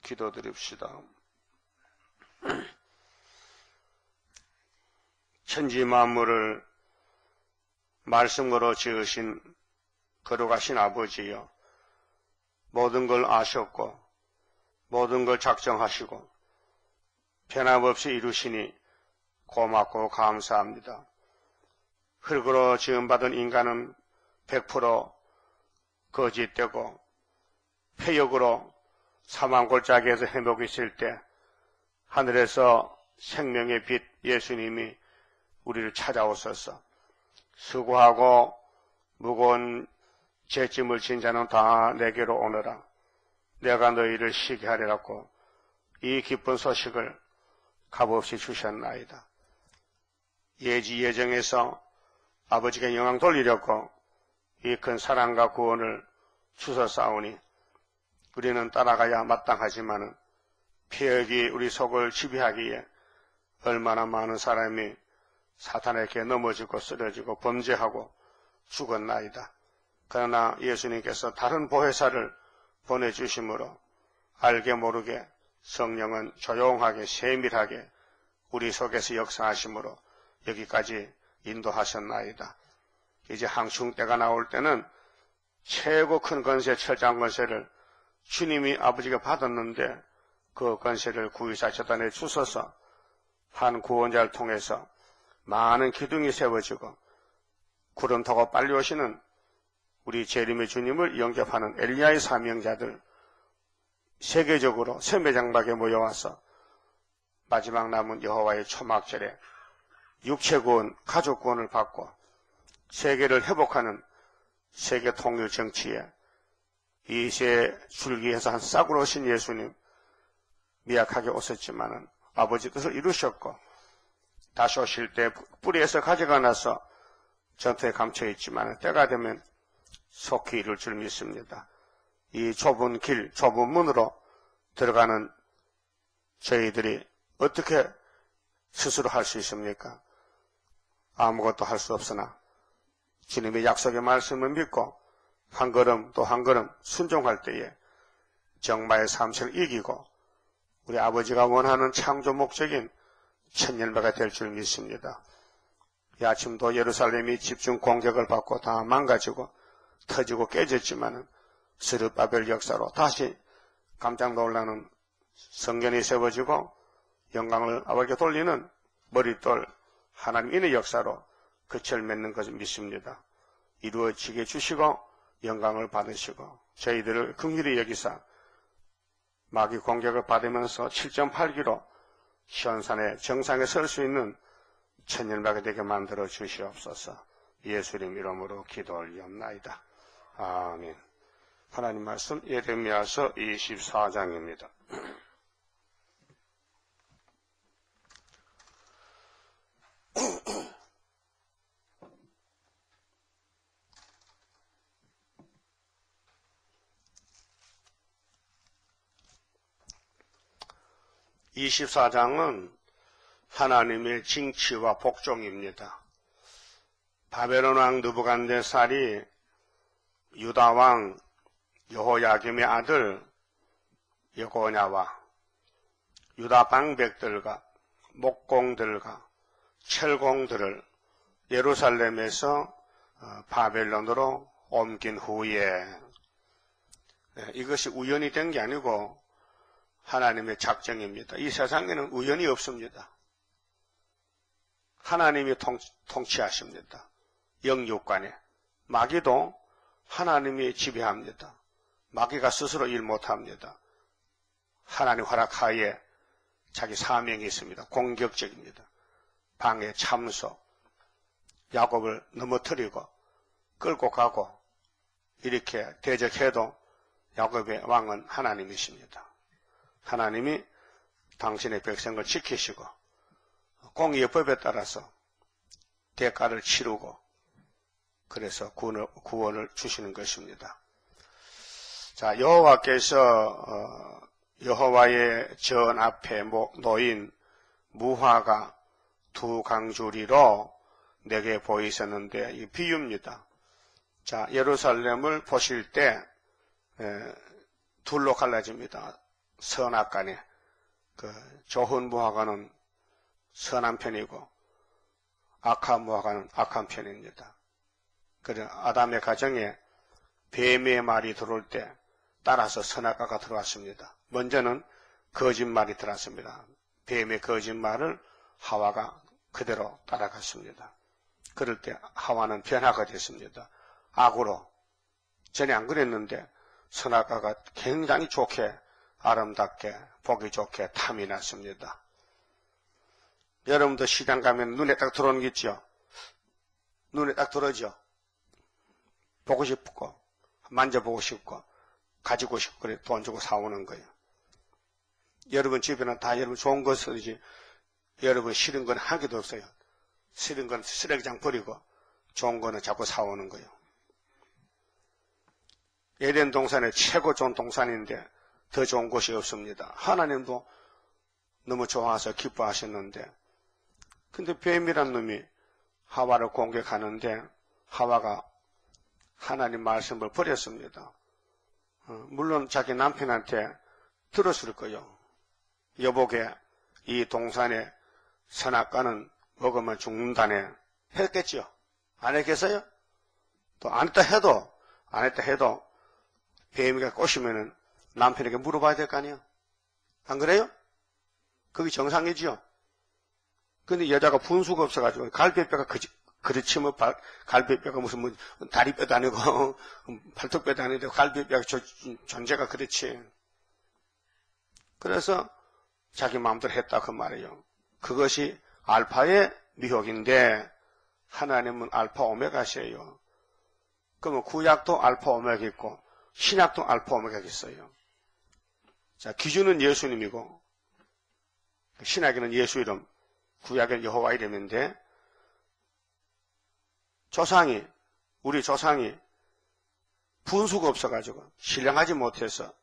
기도드립시다. 천지 만물을 말씀으로 지으신 거룩하신 아버지여, 모든 걸 아셨고 모든 걸 작정하시고 변함없이 이루시니 고맙고 감사합니다. 흙으로 지음받은 인간은 100% 거짓되고 폐역으로 사망골짜기에서 헤매고 있을 때 하늘에서 생명의 빛 예수님이 우리를 찾아오셔서 수고하고 무거운 죄짐을 진 자는 다 내게로 오너라. 내가 너희를 쉬게 하리라고 이 기쁜 소식을 값없이 주셨나이다. 예지 예정에서 아버지께 영광 돌리려고 이 큰 사랑과 구원을 주셨사오니 우리는 따라가야 마땅하지만은 폐역이 우리 속을 지배하기에 얼마나 많은 사람이 사탄에게 넘어지고 쓰러지고 범죄하고 죽었나이다. 그러나 예수님께서 다른 보혜사를 보내주심으로 알게 모르게 성령은 조용하게 세밀하게 우리 속에서 역사하심으로 여기까지 인도하셨나이다. 이제 항충 때가 나올 때는 최고 큰 권세, 철장 권세를 주님이 아버지가 받았는데 그 권세를 구유사 재단에 주셔서 한 구원자를 통해서 많은 기둥이 세워지고 구름 타고 빨리 오시는 우리 재림의 주님을 영접하는 엘리야의 사명자들 세계적으로 세매장막에 모여와서 마지막 남은 여호와의 초막절에 육체구원, 가족구원을 받고 세계를 회복하는 세계 통일 정치에 이세 줄기에서 한 싹으로 오신 예수님 미약하게 오셨지만은 아버지 뜻을 이루셨고 다시 오실 때 뿌리에서 가지가 나서 전투에 감춰 있지만 때가 되면 속히 이룰 줄 믿습니다. 이 좁은 길, 좁은 문으로 들어가는 저희들이 어떻게 스스로 할 수 있습니까? 아무것도 할 수 없으나 주님의 약속의 말씀을 믿고 한 걸음 또 한 걸음 순종할 때에 정마의 삶을 이기고 우리 아버지가 원하는 창조 목적인 천년배가 될 줄 믿습니다. 이 아침도 예루살렘이 집중 공격을 받고 다 망가지고 터지고 깨졌지만은 스룹바벨 역사로 다시 깜짝 놀라는 성전이 세워지고 영광을 아버지께 돌리는 머릿돌 하나님의 역사로 끝을 맺는 것을 믿습니다. 이루어지게 주시고 영광을 받으시고 저희들을 긍휼히 여기사 마귀 공격을 받으면서 7.8기로 시온산의 정상에 설 수 있는 천년박이 되게 만들어 주시옵소서. 예수님 이름으로 기도 올리옵나이다. 아멘. 하나님 말씀 예레미야서 24장입니다. (24장은) 하나님의 징치와 복종입니다. 바벨론 왕 느부갓네살이 유다 왕 여호야김의 아들 여고냐와 유다 방백들과 목공들과 철공들을 예루살렘에서 바벨론으로 옮긴 후에 이것이 우연이 된 게 아니고 하나님의 작정입니다. 이 세상에는 우연이 없습니다. 하나님이 통치하십니다. 영육간에. 마귀도 하나님이 지배합니다. 마귀가 스스로 일 못합니다. 하나님 허락하에 자기 사명이 있습니다. 공격적입니다. 방해, 참소, 야곱을 넘어뜨리고 끌고 가고 이렇게 대적해도 야곱의 왕은 하나님이십니다. 하나님이 당신의 백성을 지키시고 공의의 법에 따라서 대가를 치르고 그래서 구원을 주시는 것입니다. 자, 여호와께서 여호와의 전 앞에 놓인 무화과 두 강주리로 내게 보이셨는데 이 비유입니다. 자, 예루살렘을 보실 때 둘로 갈라집니다. 선악간에 좋은 무화과는 선한 편이고 악한 무화과는 악한 편입니다. 그래 아담의 가정에 뱀의 말이 들어올 때 따라서 선악과가 들어왔습니다. 먼저는 거짓말이 들어왔습니다. 뱀의 거짓말을 하와가 그대로 따라갔습니다. 그럴 때 하와는 변화가 됐습니다. 악으로. 전에 안 그랬는데 선악과가 굉장히 좋게 아름답게 보기 좋게 탐이 났습니다. 여러분도 시장 가면 눈에 딱 들어오는 게 있죠? 눈에 딱 들어오죠? 보고 싶고 만져보고 싶고 가지고 싶고 그래 돈 주고 사오는 거예요. 여러분 집에는 다 여러분 좋은 것이지 여러분 싫은 건 한 개도 없어요. 싫은 건 쓰레기장 버리고 좋은 거는 자꾸 사오는 거예요. 에덴 동산에 최고 좋은 동산인데 더 좋은 곳이 없습니다. 하나님도 너무 좋아서 기뻐하셨는데 근데 뱀이란 놈이 하와를 공격하는데 하와가 하나님 말씀을 버렸습니다. 물론 자기 남편한테 들었을 거예요. 여보게 이 동산에 선악과는 먹으면 죽는다네 했겠죠. 안 했겠어요? 또 안 했다 해도 뱀이가 꼬시면은 남편에게 물어봐야 될 거 아니에요? 안 그래요? 그게 정상이지요. 근데 여자가 분수가 없어가지고 갈비뼈가 그렇지 뭐 갈비뼈가 무슨 뭐 다리뼈도 아니고 발톱뼈도 아닌데 갈비뼈가 존재가 그렇지. 그래서 자기 마음대로 했다 그 말이에요. 그것이 알파의 미혹인데 하나님은 알파 오메가시에요. 그러면 구약도 알파 오메가 있고 신약도 알파 오메가가 있어요. 자, 기준은 예수님이고 신약에는 예수 이름, 구약에는 여호와 이름인데 우리 조상이 분수가 없어가지고 신령하지 못해서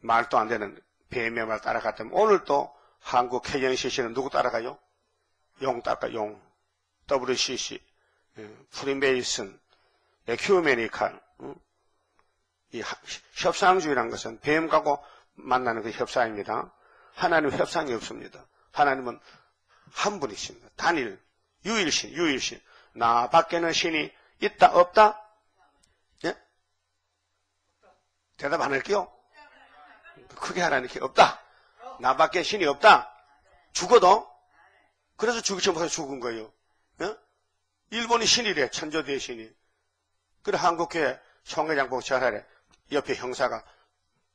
말도 안 되는 뱀의 말 따라갔다면 오늘도 한국 KNCC는 누구 따라가요? 용 따라가 용. WCC, 프리메이슨, 에큐메니칼. 이 협상주의라는 것은 뱀하고 만나는 그 협상입니다. 하나님은 협상이 없습니다. 하나님은 한 분이십니다. 단일, 유일신. 나 밖에는 신이 있다, 없다? 예? 대답 안 할게요. 크게 하라는 게 없다. 나 밖에 신이 없다. 죽어도? 그래서 죽기 전부터 죽은 거예요. 예? 일본이 신이래, 천조대의 신이. 그래, 한국교회 총회장 보고 전하래. 옆에 형사가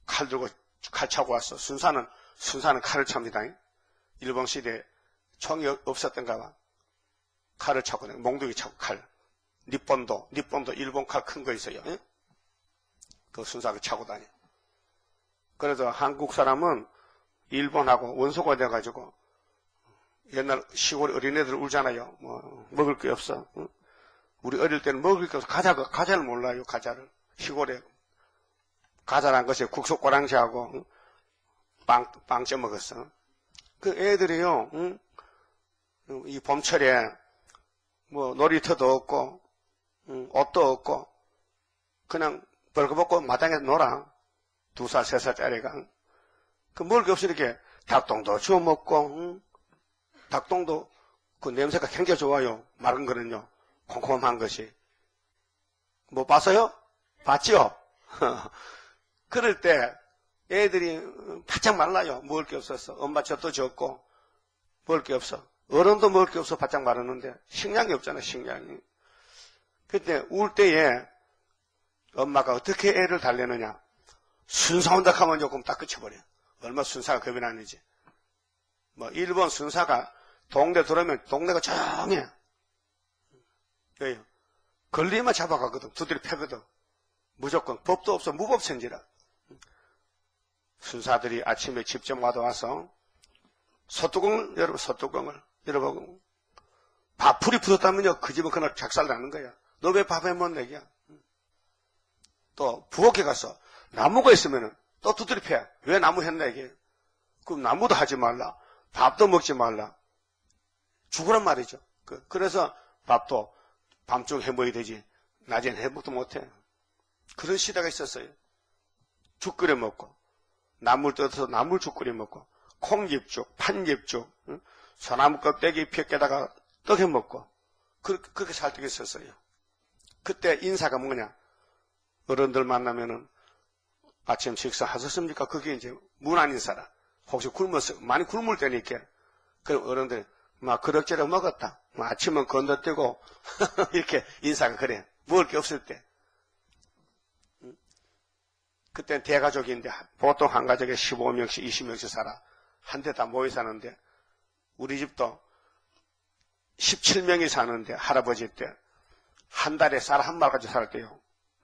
칼 들고 칼 차고 왔어. 순사는 칼을 찹니다. 일본 시대에 총이 없었던가 봐. 칼을 차고, 몽둥이 차고 칼. 니폰도 일본 칼 큰 거 있어요. 예? 그 순사가 차고 다녀. 그래서 한국 사람은 일본하고 원소가 돼가지고 옛날 시골 어린애들 울잖아요. 뭐 먹을 게 없어. 응? 우리 어릴 때는 먹을 게 없어. 과자를 몰라요. 과자를. 시골에 과자란 것이 국속 꼬랑지하고 응? 빵 쪄먹었어. 그 애들이요. 응? 이 봄철에 뭐 놀이터도 없고 옷도 없고 그냥 벌거벗고 마당에 놀아. 2살, 3살짜리가. 그 먹을 게 없으니까 닭똥도 주워 먹고 닭똥도 그 냄새가 굉장히 좋아요. 맑은 거는요. 콩콩한 것이. 뭐 봤어요? 봤죠? 그럴 때 애들이 바짝 말라요. 먹을 게 없어서. 엄마 젖도 젖고 먹을 게 없어. 어른도 먹을 게 없어 바짝 마르는데 식량이 없잖아. 식량이. 그때 울 때에 엄마가 어떻게 애를 달래느냐. 순사 온다 하면 조금 딱 끝쳐버려. 얼마 순사가 겁이 나는지. 뭐 일본 순사가 동네 들어오면 동네가 조용해. 왜요? 걸리면 잡아가거든. 두드려 패거든. 무조건. 법도 없어. 무법천지라. 순사들이 아침에 집점 와서 소뚜껑을 열어보고 밥풀이 붙었다면요. 그 집은 그날 작살 나는 거야. 너 왜 밥에 못 내기야? 또 부엌에 가서 나무가 있으면은 또 두드려 패. 왜 나무 했나 이게? 그럼 나무도 하지 말라. 밥도 먹지 말라. 죽으란 말이죠. 그래서 밥도 밤중 해먹어야 되지. 낮엔 해먹도 못해. 그런 시대가 있었어요. 죽 끓여 먹고 나물 뜯어서 나물죽 끓여 먹고, 콩잎죽, 판잎죽, 소나무 껍데기 펴게다가 떡해 먹고, 그렇게 살 때가 있었어요. 그때 인사가 뭐냐? 어른들 만나면은 아침 식사 하셨습니까? 그게 이제 문안 인사라. 혹시 많이 굶을 때니까. 그럼 어른들이 막 그럭저럭 먹었다. 아침은 건너뛰고 이렇게 인사가 그래. 먹을 게 없을 때. 그때는 대가족인데 보통 한 가족에 15명씩 20명씩 살아. 한 대 다 모여 사는데 우리 집도 17명이 사는데 할아버지 때 한 달에 쌀 한 말 가지고 살 때요.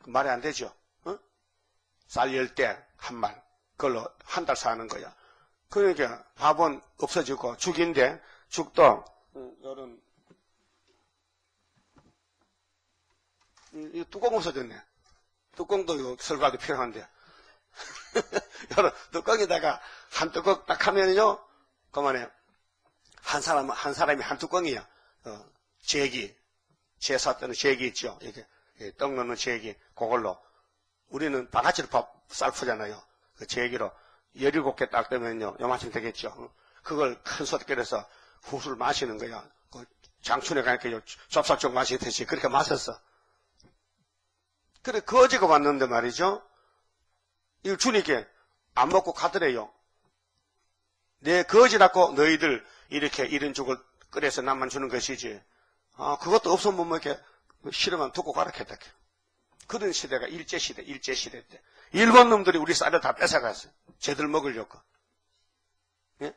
말이 안 되죠. 쌀 10대 한 말. 그걸로 한 달 사는 거야. 그러니까 밥은 없어지고 죽인데 죽도 요런 이 뚜껑 없어졌네. 뚜껑도 설거하기 필요한데 요런 뚜껑에다가 한 뚜껑 딱 하면요 그만해. 한 사람이 한 뚜껑이야. 제기 제사 때는 제기 있죠. 이렇게 떡 넣는 제기 그걸로 우리는 바가지로 쌀 푸잖아요. 그 제기로 17개 딱 되면요 요만큼 되겠죠. 그걸 큰 솥결에서 후술 마시는 거야. 그 장춘에 가니까 좁쌀죽 마시듯이 그렇게 마셨어. 그래 거지가 왔는데 말이죠. 이걸 주니까 안 먹고 가더래요. 내 거지라고 너희들 이렇게 이런 죽을 끓여서 남만 주는 것이지. 그것도 없으면 뭐 이렇게 싫으면 두고 가라 했다. 그런 시대가 일제시대 때. 일본 놈들이 우리 쌀을 다 뺏어갔어요. 쟤들 먹으려고. 예?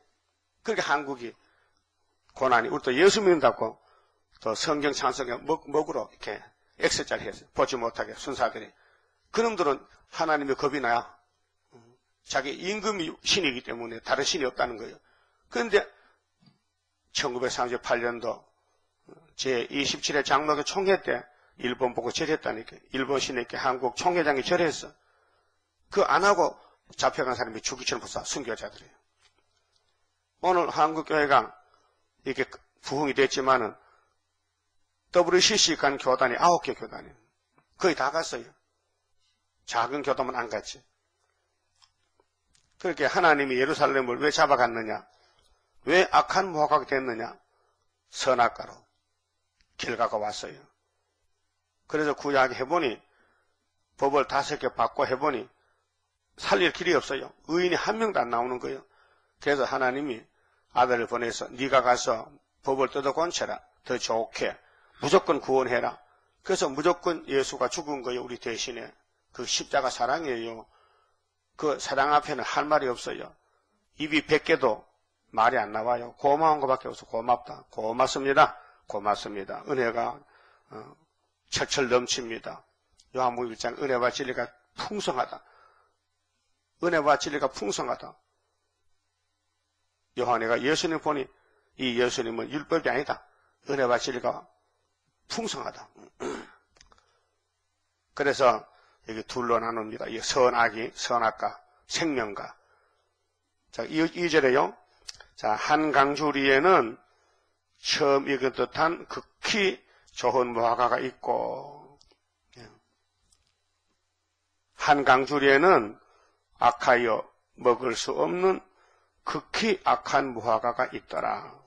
그렇게 한국이 고난이, 우리 또 예수 믿는다고 또 성경 찬성에 먹으러 이렇게 X자리 했어요. 보지 못하게 순사들이. 그놈들은 하나님의 겁이 나야. 자기 임금이 신이기 때문에 다른 신이 없다는 거예요. 그런데 1938년도 제27회 장로교 총회 때 일본 보고 절했다니까. 일본 신에게 한국 총회장이 절했어. 그 안 하고 잡혀간 사람이 주기철 부사 순교자들이에요. 오늘 한국교회가 이렇게 부흥이 됐지만은 WCC 간 교단이 9개 교단이에요. 거의 다 갔어요. 작은 교단은 안 갔지. 그렇게 하나님이 예루살렘을 왜 잡아갔느냐? 왜 악한 모학이 됐느냐? 선악가로 결과가 왔어요. 그래서 구약 해보니 법을 5개 받고 해보니 살릴 길이 없어요. 의인이 한 명도 안 나오는 거예요. 그래서 하나님이 아들을 보내서 네가 가서 법을 뜯어 건쳐라. 더 좋게 무조건 구원해라. 그래서 무조건 예수가 죽은 거예요. 우리 대신에. 그 십자가 사랑이에요. 그 사랑 앞에는 할 말이 없어요. 입이 100개도 말이 안 나와요. 고마운 것밖에 없어. 고맙다. 고맙습니다. 고맙습니다. 은혜가 철철 넘칩니다. 요한복음 1장 은혜와 진리가 풍성하다. 은혜와 진리가 풍성하다. 요한이가 예수님 보니 이 예수님은 율법이 아니다. 은혜와 진리가 풍성하다. 그래서 여기 둘로 나눕니다. 이 선악이, 선악과, 생명과. 자, 이 절에요. 자, 한강주리에는 처음 읽은 듯한 극히 좋은 무화과가 있고, 한강주리에는 악하여 먹을 수 없는 극히 악한 무화과가 있더라.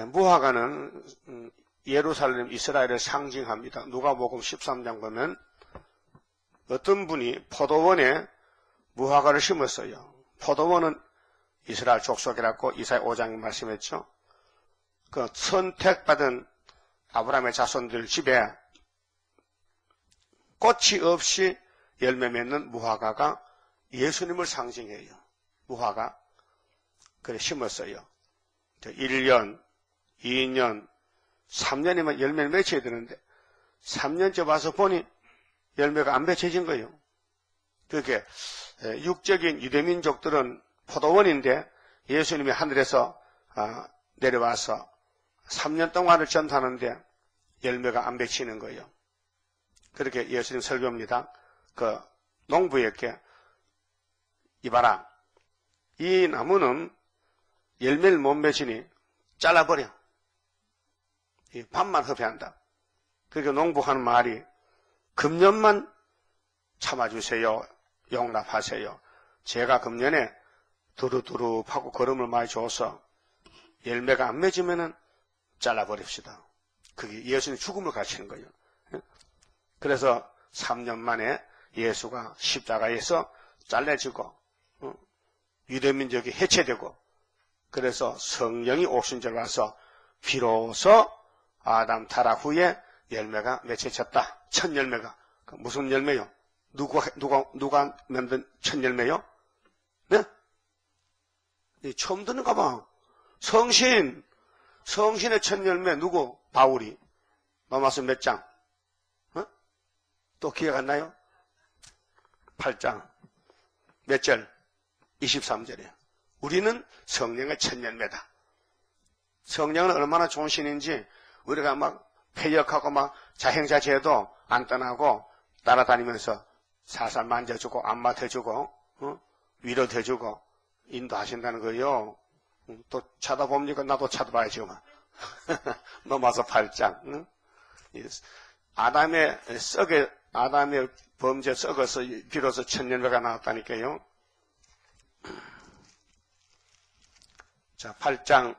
무화과는 예루살렘 이스라엘을 상징합니다. 누가복음 13장 보면 어떤 분이 포도원에 무화과를 심었어요. 포도원은 이스라엘 족속이라고 이사야 5장에 말씀했죠. 그 선택받은 아브라함의 자손들 집에 꽃이 없이 열매 맺는 무화과가 예수님을 상징해요. 무화과. 그래 심었어요. 1년, 2년, 3년이면 열매를 맺혀야 되는데 3년째 와서 보니 열매가 안 맺혀진 거예요. 그렇게 육적인 유대민족들은 포도원인데 예수님이 하늘에서 내려와서 3년 동안을 전도하는데 열매가 안 맺히는 거예요. 그렇게 예수님 설교입니다. 그 농부에게 이봐라. 이 나무는 열매를 못 맺으니 잘라버려. 이 밥만 흡입한다. 그러니까 농부 하는 말이 금년만 참아주세요. 용납하세요. 제가 금년에 두루두루하고 걸음을 많이 줘서 열매가 안 맺으면은 잘라버립시다. 그게 예수님 죽음을 가르치는 거예요. 그래서 3년 만에 예수가 십자가에서 잘라지고 유대민족이 해체되고 그래서 성령이 오신 줄 와서 비로소 아담 타락 후에 열매가 맺혀졌다. 첫 열매가. 무슨 열매요? 누가 만든 첫 열매요? 네? 처음 듣는가 봐. 성신의 첫 열매 누구? 바울이. 로마서 몇 장? 또 기억 안 나요? 8장. 몇 절? 23절이에요. 우리는 성령의 첫 열매다. 성령은 얼마나 좋은 신인지 우리가 막 폐역하고 막 자행자제도 안 떠나고 따라다니면서 살살 만져주고 안맡아주고 위로해주고 인도하신다는 거예요. 또 쳐다봅니까? 나도 쳐다봐야지. 넘어서 8장. 응? 아담의 범죄 썩어서 비로소 첫 열매가 나왔다니까요. 자, 8장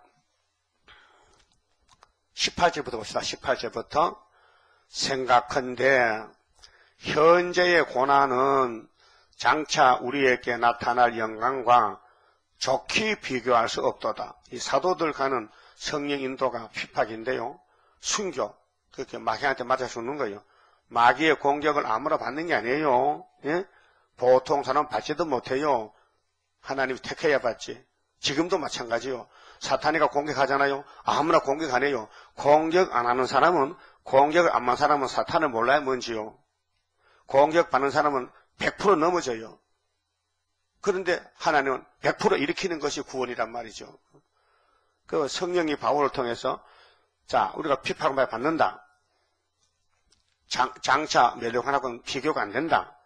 18절부터 봅시다. 18절부터 생각한데 현재의 고난은 장차 우리에게 나타날 영광과 좋게 비교할 수 없도다. 이 사도들 가는 성령 인도가 핍박인데요. 순교, 그렇게 마귀한테 맞아 죽는 거예요. 마귀의 공격을 아무나 받는 게 아니에요. 예? 보통 사람 받지도 못해요. 하나님이 택해야 받지. 지금도 마찬가지요. 사탄이가 공격하잖아요. 아무나 공격 안 해요. 공격 안 하는 사람은, 공격을 안 하는 사람은 사탄을 몰라요, 뭔지요. 공격받는 사람은 100% 넘어져요. 그런데 하나님은 100% 일으키는 것이 구원이란 말이죠. 그 성령이 바울을 통해서, 자, 우리가 핍박을 많이 받는다. 장차 멸류관하고는 비교가 안 된다.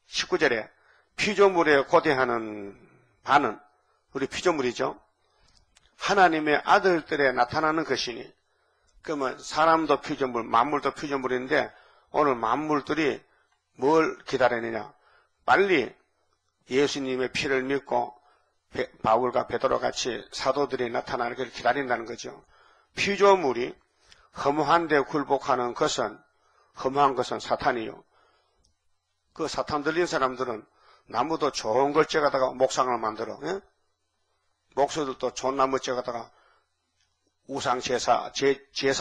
19절에 피조물에 고대하는 바는 우리 피조물이죠. 하나님의 아들들에 나타나는 것이니, 그러면 사람도 피조물, 만물도 피조물인데 오늘 만물들이 뭘 기다리느냐? 빨리 예수님의 피를 믿고 바울과 베드로 같이 사도들이 나타나는 걸 기다린다는 거죠. 피조물이 허무한 데 굴복하는 것은, 허무한 것은 사탄이요. 그 사탄 들린 사람들은 나무도 좋은 걸 째가다가 목상을 만들어. 예? 목소들도 좋은 나무 째가다가 우상 제사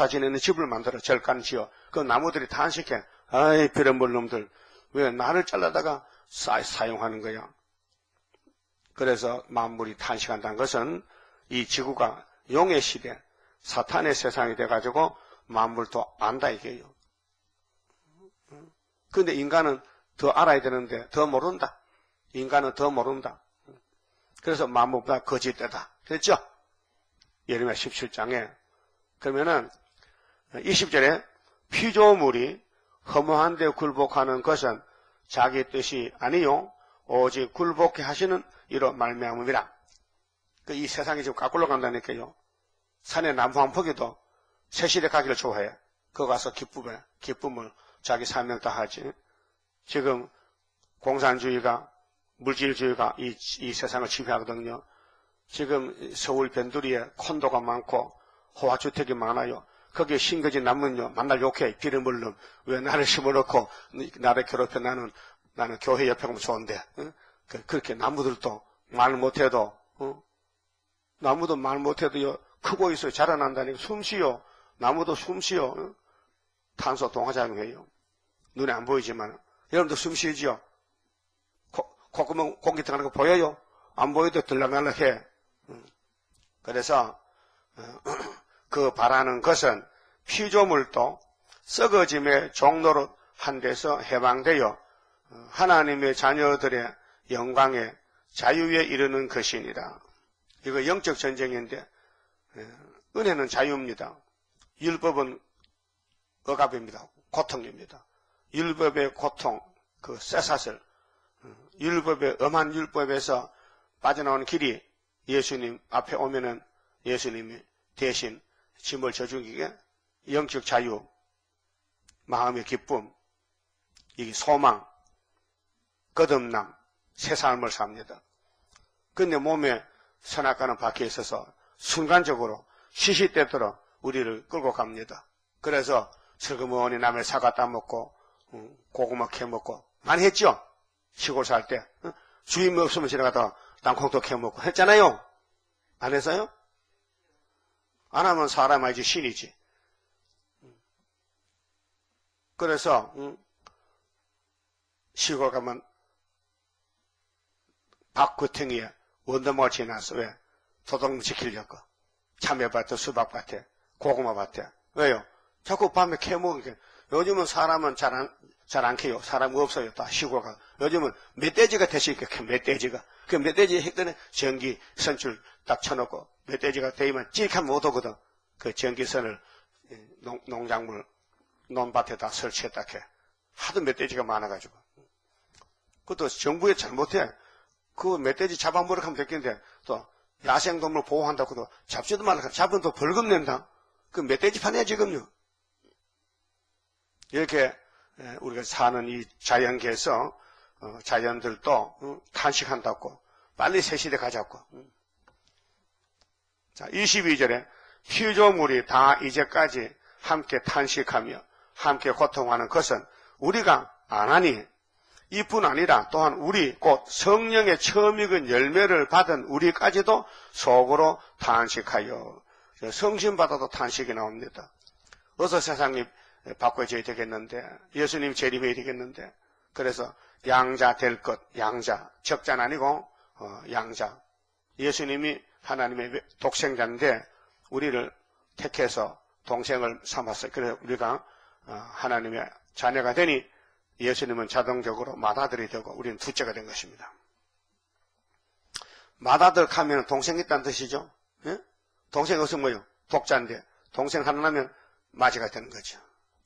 지내는 집을 만들어. 절간 지어. 그 나무들이 탄식해. 아이, 빌어먹을 놈들. 왜 나를 잘라다가 사용하는 거야? 그래서 만물이 탄식한다는 것은 이 지구가 용의 시대, 사탄의 세상이 돼가지고 만물도 안다 이게요. 그런데 인간은 더 알아야 되는데 더 모른다. 인간은 더 모른다. 그래서 만물보다 거짓되다. 그랬죠? 예레미야 17장에. 그러면은 20절에 피조물이 허무한 데 굴복하는 것은 자기 뜻이 아니요 오직 굴복해 하시는 이로 말미암음이라. 이 세상이 지금 거꾸로 간다니까요. 산에 나무 한 포기도 새실에 가기를 좋아해. 거기 가서 기쁨을 자기 사명 다 하지. 지금 공산주의가, 물질주의가 이 세상을 지배하거든요. 지금 서울 변두리에 콘도가 많고 호화주택이 많아요. 거기에 심겨진 나무는요, 만날 욕해. 비름물름. 왜 나를 심어놓고 나를 괴롭혀. 나는 교회 옆에 가면 좋은데. 응? 그렇게 나무들도 말 못해도, 나무도 말 못해도 크고 있어요. 자라난다니까. 숨쉬요. 나무도 숨쉬요. 응? 탄소 동화작용해요. 눈에 안 보이지만. 여러분도 숨쉬지요? 콧구멍 공기 들어가는 거 보여요? 안 보여도 들락날락해. 그래서 그 바라는 것은 피조물도 썩어짐의 종로로 한 데서 해방되어 하나님의 자녀들의 영광에 자유에 이르는 것이니라. 이거 영적 전쟁인데 은혜는 자유입니다. 율법은 억압입니다. 고통입니다. 율법의 고통, 그 쇠사슬, 율법의 엄한 율법에서 빠져나오는 길이 예수님 앞에 오면은 예수님이 대신 짐을 져주기에 영적 자유, 마음의 기쁨, 이 소망, 거듭남, 새 삶을 삽니다. 근데 몸에 선악과는 밖에 있어서 순간적으로 시시때때로 우리를 끌고 갑니다. 그래서 슬그머니 남의 사과 따먹고 고구마 캐먹고 많이 했죠? 시골 살 때. 주인 없으면 지나가다가 땅콩도 캐먹고 했잖아요? 안 했어요? 안 하면 사람 아니지 신이지. 그래서 시골 가면 밭구탱이에 원더목을 지났어. 왜? 도둑 지키려고. 참외밭에, 수박밭에, 고구마밭에. 왜요? 자꾸 밤에 캐먹으니까. 요즘은 사람은 잘 안 캐요. 사람 없어요. 다 시골 가. 요즘은 멧돼지가 대시니까 멧돼지가. 그 멧돼지 했더니 전기 선출 딱 쳐놓고 멧돼지가 대이면 찌익하면 못 오거든. 그 전기선을 농작물 논밭에다 설치했다 해. 하도 멧돼지가 많아가지고. 그것도 정부에 잘못해. 그 멧돼지 잡아먹으라고 하면 됐겠는데 또 야생동물 보호한다고도 잡지도 말라. 잡으면 또 벌금 낸다. 그 멧돼지 판이야 지금요. 이렇게 우리가 사는 이 자연계에서 자연들도 탄식한다고 빨리 새 시대 가자고. 자, 22절에 피조물이 다 이제까지 함께 탄식하며 함께 고통하는 것은 우리가 안 하니 이뿐 아니라 또한 우리 곧 성령의 처음 익은 열매를 받은 우리까지도 속으로 탄식하여. 성신 받아도 탄식이 나옵니다. 어서 세상이 바꿔져야 되겠는데, 예수님 재림해야 되겠는데, 그래서 양자 될 것, 양자, 적자는 아니고 양자. 예수님이 하나님의 독생자인데 우리를 택해서 동생을 삼았어요. 그래서 우리가 하나님의 자녀가 되니 예수님은 자동적으로 맏아들이 되고 우리는 둘째가 된 것입니다. 맏아들 하면 동생 있다는 뜻이죠. 예? 동생 없으면 뭐요? 독자인데 동생 하나 나면 맏이가 되는 거죠.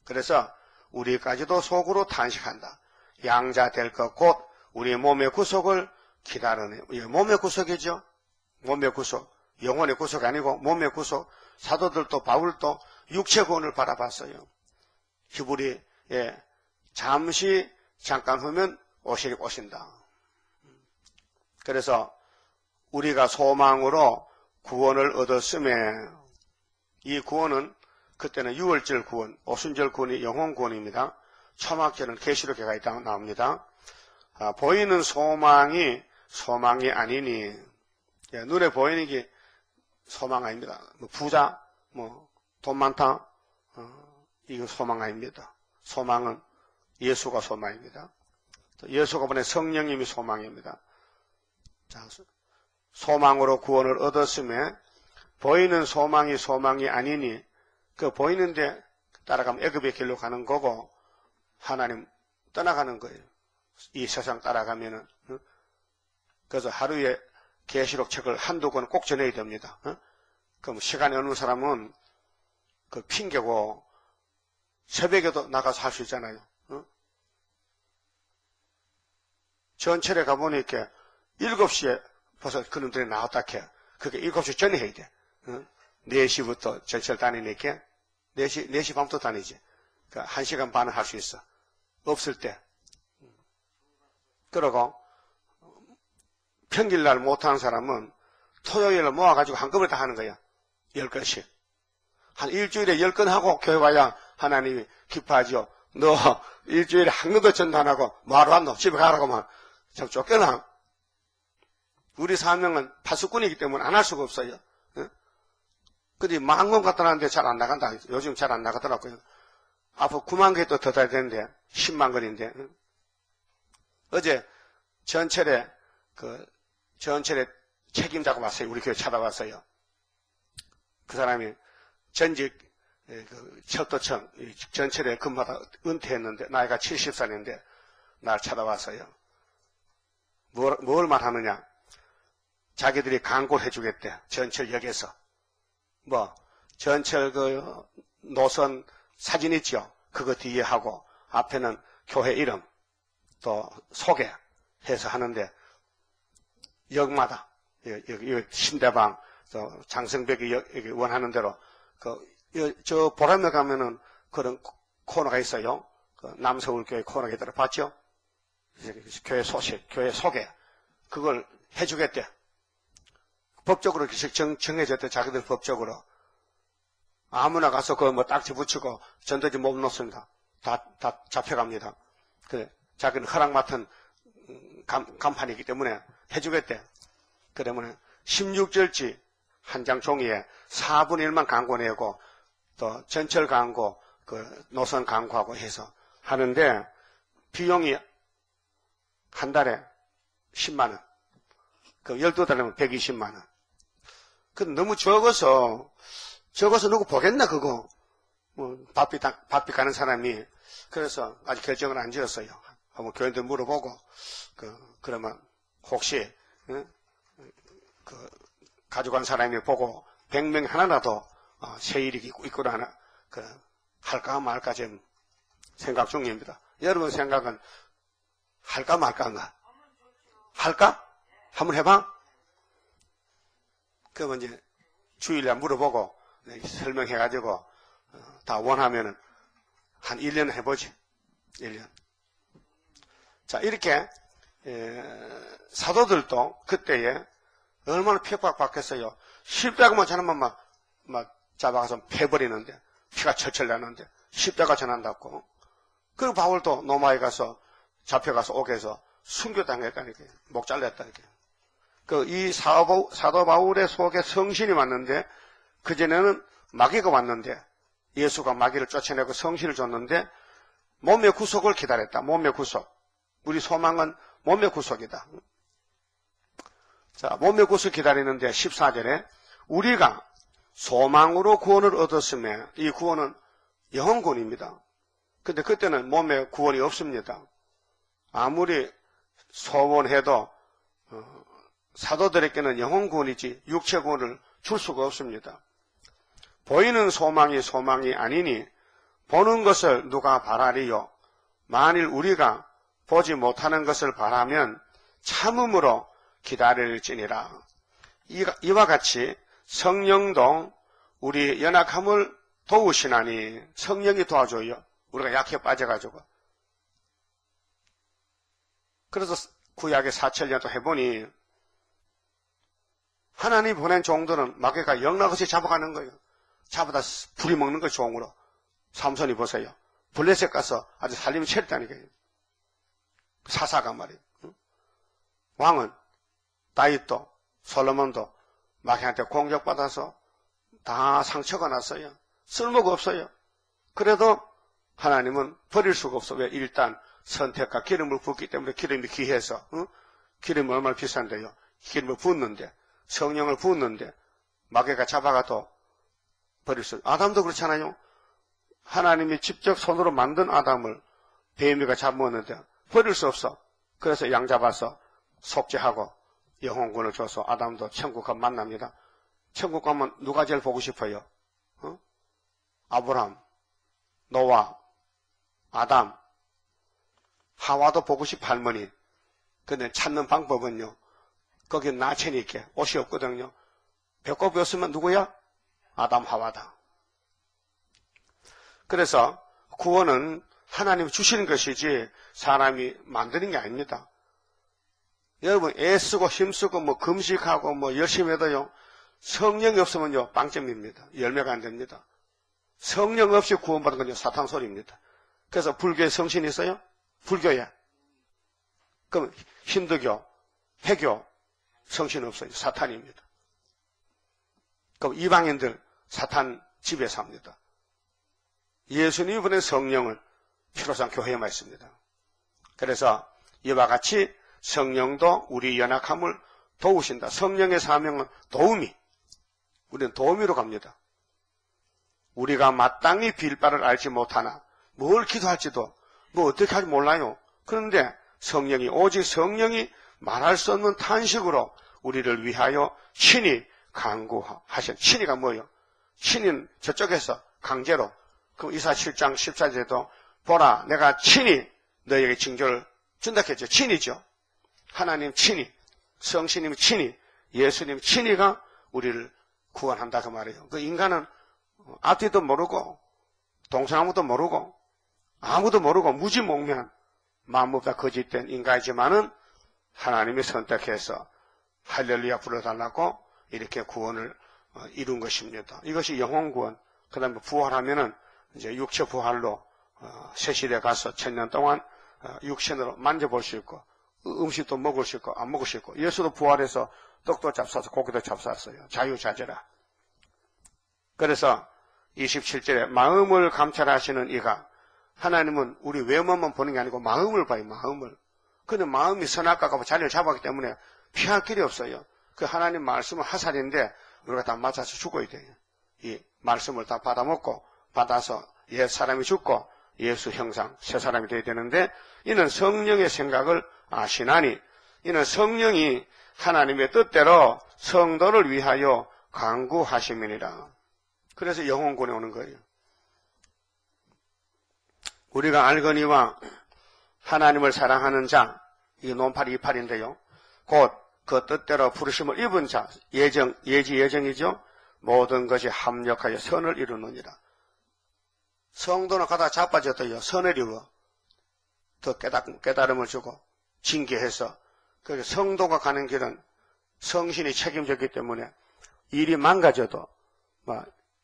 그래서 우리까지도 속으로 탄식한다. 양자 될 것 곧 우리 몸의 구속을 기다리는. 몸의 구속이죠. 몸의 구속. 영혼의 구속이 아니고 몸의 구속. 사도들도 바울도 육체 구원을 바라봤어요. 히브리에 잠깐 후면 오신다. 그래서 우리가 소망으로 구원을 얻었음에 이 구원은 그때는 유월절 구원, 오순절 구원이 영혼 구원입니다. 초막절은 계시록에 가 있다 나옵니다. 보이는 소망이 아니니 눈에 보이는 게 소망 아닙니다. 부자, 돈 많다, 이거 소망 아닙니다. 소망은 예수가 소망입니다. 예수가 보낸 성령님이 소망입니다. 자, 소망으로 구원을 얻었음에 보이는 소망이 아니니 그 보이는데 따라가면 애굽의 길로 가는 거고 하나님 떠나가는 거예요. 이 세상 따라가면은. 그래서 하루에 계시록 책을 한두 권 꼭 전해야 됩니다. 그럼 시간이 없는 사람은 그 핑계고 새벽에도 나가서 할 수 있잖아요. 전철에 가보니까 7시에 벌써 그놈들이 나왔다 해. 그게 7시 전에 해야 돼. 4시부터 전철 다니니까 4시 밤부터 다니지. 그러니까 1시간 반은 할 수 있어. 없을 때. 그러고 평일날 못하는 사람은 토요일을 모아가지고 한꺼번에 다 하는 거야. 10건씩. 한 일주일에 10건 하고 교회 와야 하나님이 기뻐하죠. 너 일주일에 한 건도 전도 안 하고 뭐하러 왔노? 집에 가라고만. 참 쫓겨나. 우리 사명은 파수꾼이기 때문에 안 할 수가 없어요. 근데 10,000건 갖다 놨는데 잘 안 나간다. 요즘 잘 안 나가더라고요. 앞으로 9만 개 또 더 돼야 되는데 10만 건인데. 어제 전철에 책임자가 왔어요. 우리 교회 찾아왔어요. 그 사람이 전직 철도청 전철에 근무하다 은퇴했는데 나이가 70살인데 날 찾아왔어요. 뭘 말하느냐? 자기들이 광고를 해주겠대. 전철역에서. 전철 노선 사진 있죠? 그거 뒤에 하고 앞에는 교회 이름 또 소개해서 하는데 역마다 여기 신대방 장성벽이 여기 원하는 대로 저 보람에 가면은 그런 코너가 있어요. 남서울교회 코너가 있더라. 봤죠? 교회 소식, 교회 소개 그걸 해주겠대. 법적으로 정해졌대. 자기들 법적으로. 아무나 가서 그거 뭐 딱지 붙이고 전도지 못 놓습니다. 다 잡혀갑니다. 그래. 자기는 허락 맡은 간판이기 때문에 해주겠대. 그러면 16절지 한 장 종이에 4분의 1만 광고 내고 또 전철 광고, 그 노선 광고하고 해서 하는데 비용이 한 달에 10만 원. 그 12달이면 120만 원. 그 너무 적어서 누구 보겠나 그거. 뭐 바삐 가는 사람이. 그래서 아직 결정을 안 지었어요. 한번 교인들 물어보고 그러면 혹시 가져간 사람이 보고 100명 하나라도 세일이 있거나 하나 할까 말까 지금 생각 중입니다. 여러분 생각은 할까 말까인가? 할까? 한번 해봐? 그러면 이제 주일에 물어보고 설명해가지고 다 원하면은 한 1년 해보지. 1년. 자, 이렇게 사도들도 그때에 얼마나 핍박받겠어요. 십자가만 전하면 막 잡아가서 패버리는데 피가 철철 나는데 십자가 전한다고. 그리고 바울도 로마에 가서 잡혀가서 옥에서 순교당했다니까. 목 잘렸다니까. 이 사도 바울의 속에 성신이 왔는데 그전에는 마귀가 왔는데 예수가 마귀를 쫓아내고 성신을 줬는데 몸의 구속을 기다렸다. 몸의 구속. 우리 소망은 몸의 구속이다. 자, 몸의 구속 기다리는데 14절에 우리가 소망으로 구원을 얻었으며 이 구원은 영혼 구원입니다. 근데 그때는 몸의 구원이 없습니다. 아무리 소원해도 사도들에게는 영혼 구원이지 육체 구원을 줄 수가 없습니다. 보이는 소망이 아니니 보는 것을 누가 바라리요. 만일 우리가 보지 못하는 것을 바라면 참음으로 기다릴지니라. 이와 같이 성령도 우리 연약함을 도우시나니. 성령이 도와줘요. 우리가 약해 빠져가지고. 그래서 구약의 4,000년도 해보니 하나님 보낸 종들은 마귀가 영락없이 잡아가는 거예요. 잡아다 불이 먹는 거예요. 종으로. 삼손이 보세요. 블레셋 가서 아주 살림이 차렸다니까요. 사사가 말이에요. 왕은 다윗도 솔로몬도 마귀한테 공격받아서 다 상처가 났어요. 쓸모가 없어요. 그래도 하나님은 버릴 수가 없어. 왜? 일단 선택과 기름을 붓기 때문에. 기름이 귀해서. 기름이 얼마나 비싼데요. 기름을 붓는데, 성령을 붓는데 마귀가 잡아가도 버릴 수 없어요. 아담도 그렇잖아요. 하나님이 직접 손으로 만든 아담을 뱀이가 잡아먹었는데 버릴 수 없어. 그래서 양 잡아서 속죄하고 영혼권을 줘서 아담도 천국 가면 만납니다. 천국 가면 누가 제일 보고 싶어요? 아브람, 노아, 아담, 하와도 보고 싶어 할머니. 근데 찾는 방법은요. 거기 나체니 있게 옷이 없거든요. 배꼽이 없으면 누구야? 아담, 하와다. 그래서 구원은 하나님이 주시는 것이지 사람이 만드는 게 아닙니다. 여러분 애쓰고 힘쓰고 뭐 금식하고 뭐 열심히 해도요. 성령이 없으면요. 빵점입니다. 열매가 안 됩니다. 성령 없이 구원받은 건요. 사탄 소리입니다. 그래서 불교에 성신이 있어요? 불교에. 그럼 힌두교, 해교 성신 없어요. 사탄입니다. 그럼 이방인들 사탄 집에 삽니다. 예수님이 보낸 성령을 피로상 교회에만 있습니다. 그래서 이와 같이 성령도 우리 연약함을 도우신다. 성령의 사명은 도우미. 우리는 도우미로 갑니다. 우리가 마땅히 빌 바를 알지 못하나 뭘 기도할지도 뭐 어떻게 할지 몰라요. 그런데 성령이 오직 성령이 말할 수 없는 탄식으로 우리를 위하여 친히 간구하신. 친히가 뭐예요? 친히는 저쪽에서 강제로. 그럼 이사 7장 14절에도 보라 내가 친히 너에게 징조를 준다 했죠. 친히죠. 하나님 친히, 성신님 친히, 예수님 친히가 우리를 구원한다 그 말이에요. 그 인간은 앞뒤도 모르고 동서남북도 모르고 아무도 모르고 무지몽면 마음보다 거짓된 인간이지만은 하나님이 선택해서 할렐루야 불러달라고 이렇게 구원을 이룬 것입니다. 이것이 영혼 구원. 그 다음에 부활하면은 이제 육체 부활로 새 시대 가서 1000년 동안 육신으로 만져볼 수 있고 음식도 먹을 수 있고 안 먹을 수 있고 예수도 부활해서 떡도 잡숴서 고기도 잡쌌어요. 자유자재라. 그래서 27절에 마음을 감찰하시는 이가 하나님은 우리 외모만 보는 게 아니고 마음을 봐요. 마음을. 근데 마음이 선악과가 자리를 잡았기 때문에 피할 길이 없어요. 그 하나님 말씀은 화살인데 우리가 다 맞아서 죽어야 돼요. 이 말씀을 다 받아서 옛 사람이 죽고 예수 형상 새 사람이 되어야 되는데 이는 성령의 생각을 아시나니 이는 성령이 하나님의 뜻대로 성도를 위하여 간구하심이니라. 그래서 영혼권에 오는 거예요. 우리가 알거니와 하나님을 사랑하는 자, 이 논팔이 이팔인데요. 곧 그 뜻대로 부르심을 입은 자, 예정이죠. 모든 것이 합력하여 선을 이루느니라. 성도는 가다 자빠졌더요. 선을 이루어 더 깨달음을 주고 징계해서 그 성도가 가는 길은 성신이 책임졌기 때문에 일이 망가져도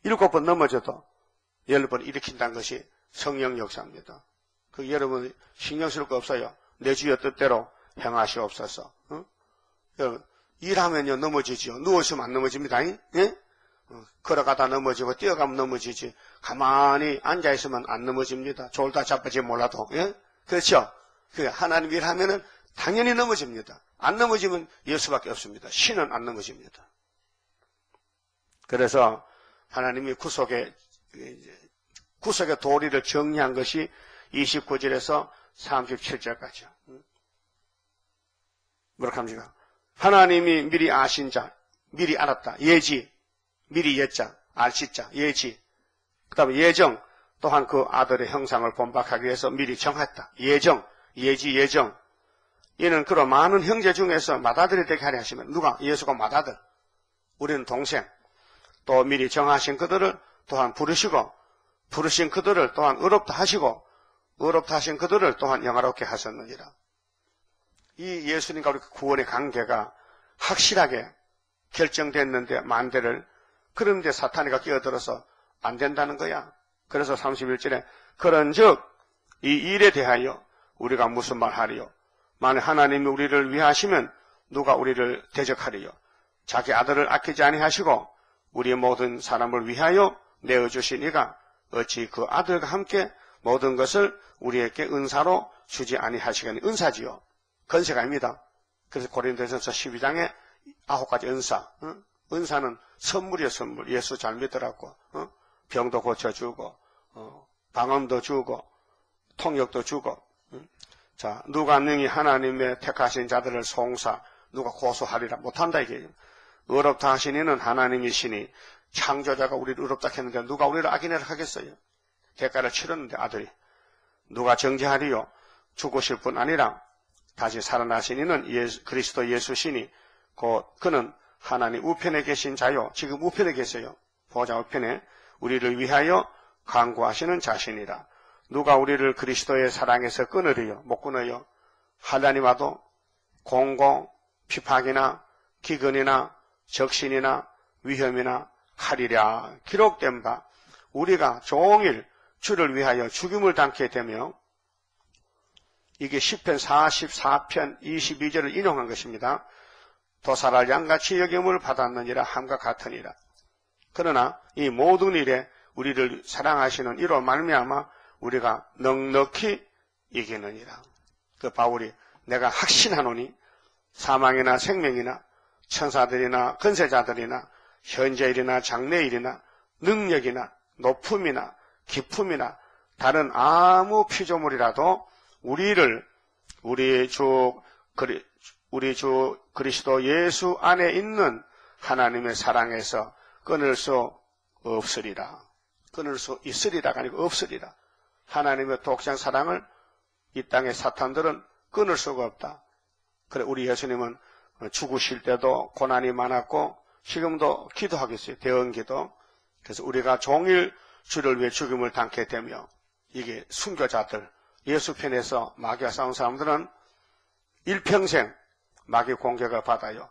7번 넘어져도 10번 일으킨다는 것이 성령 역사입니다. 그 여러분 신경 쓸 거 없어요. 내 주의 뜻대로 행하시옵소서. 일하면요 넘어지지요. 누워있으면 안 넘어집니다. 예? 걸어가다 넘어지고 뛰어가면 넘어지지. 가만히 앉아있으면 안 넘어집니다. 졸다 자빠지 몰라도. 예? 그렇죠? 하나님 일하면은 당연히 넘어집니다. 안 넘어지면 예수밖에 없습니다. 신은 안 넘어집니다. 그래서 하나님이 구속의 도리를 정리한 것이 29절에서 37절까지요. 뭐라고 합니까? 하나님이 미리 아신 자, 미리 알았다. 예지, 미리 예자, 알시자, 예지. 그 다음에 예정, 또한 그 아들의 형상을 본박하기 위해서 미리 정했다. 예정, 예지, 예정. 이는 그런 많은 형제 중에서 맏아들이 되게 하려 하시면 누가? 예수가 맏아들. 우리는 동생. 또 미리 정하신 그들을 또한 부르신 그들을 또한 의롭다 하시고 의롭다 하신 그들을 또한 영화롭게 하셨느니라. 이 예수님과 우리 구원의 관계가 확실하게 결정됐는데 만대를 그런데 사탄이가 끼어들어서 안 된다는 거야. 그래서 31절에 그런즉 이 일에 대하여 우리가 무슨 말 하리요? 만약 하나님이 우리를 위하시면 누가 우리를 대적하리요? 자기 아들을 아끼지 아니하시고 우리 모든 사람을 위하여 내어주신 이가 어찌 그 아들과 함께 모든 것을 우리에게 은사로 주지 아니하시겠니? 은사지요. 건세가 아닙니다. 그래서 고린도전서 12장에 9가지 은사. 은사는 선물이에요. 선물. 예수 잘 믿으라고. 병도 고쳐주고 방언도 주고 통역도 주고. 자, 누가 능히 하나님의 택하신 자들을 송사 누가 고소하리라 못한다 이게. 의롭다 하신 이는 하나님이시니 창조자가 우리를 의롭다 했는데 누가 우리를 악인이라 하겠어요? 대가를 치렀는데 아들이. 누가 정죄하리요? 죽으실 뿐 아니라 다시 살아나신 이는 그리스도 예수시니 곧 그는 하나님 우편에 계신 자요. 지금 우편에 계세요. 보좌 우편에 우리를 위하여 간구하시는 자신이라. 누가 우리를 그리스도의 사랑에서 끊으리요? 못 끊어요. 환난이 와도 공공, 핍박이나 기근이나 적신이나 위험이나 칼이랴 기록된 바 우리가 종일 주를 위하여 죽임을 당케 되며 이게 시편 44편 22절을 인용한 것입니다. 도살할 양같이 여김을 받았느니라 함과 같으니라. 그러나 이 모든 일에 우리를 사랑하시는 이로 말미암아 우리가 넉넉히 이기느니라. 그 바울이 내가 확신하노니 사망이나 생명이나 천사들이나 권세자들이나 현재일이나 장래일이나 능력이나 높음이나 깊음이나 다른 아무 피조물이라도 우리를 우리 주 그리스도 예수 안에 있는 하나님의 사랑에서 끊을 수 없으리라. 끊을 수 있으리라가 아니고 없으리라. 하나님의 독생 사랑을 이 땅의 사탄들은 끊을 수가 없다. 그래 우리 예수님은 죽으실 때도 고난이 많았고 지금도 기도하겠어요. 대언기도. 그래서 우리가 종일 주를 위해 죽임을 당케 되며 이게 순교자들 예수 편에서 마귀와 싸운 사람들은 일평생 마귀 공격을 받아요.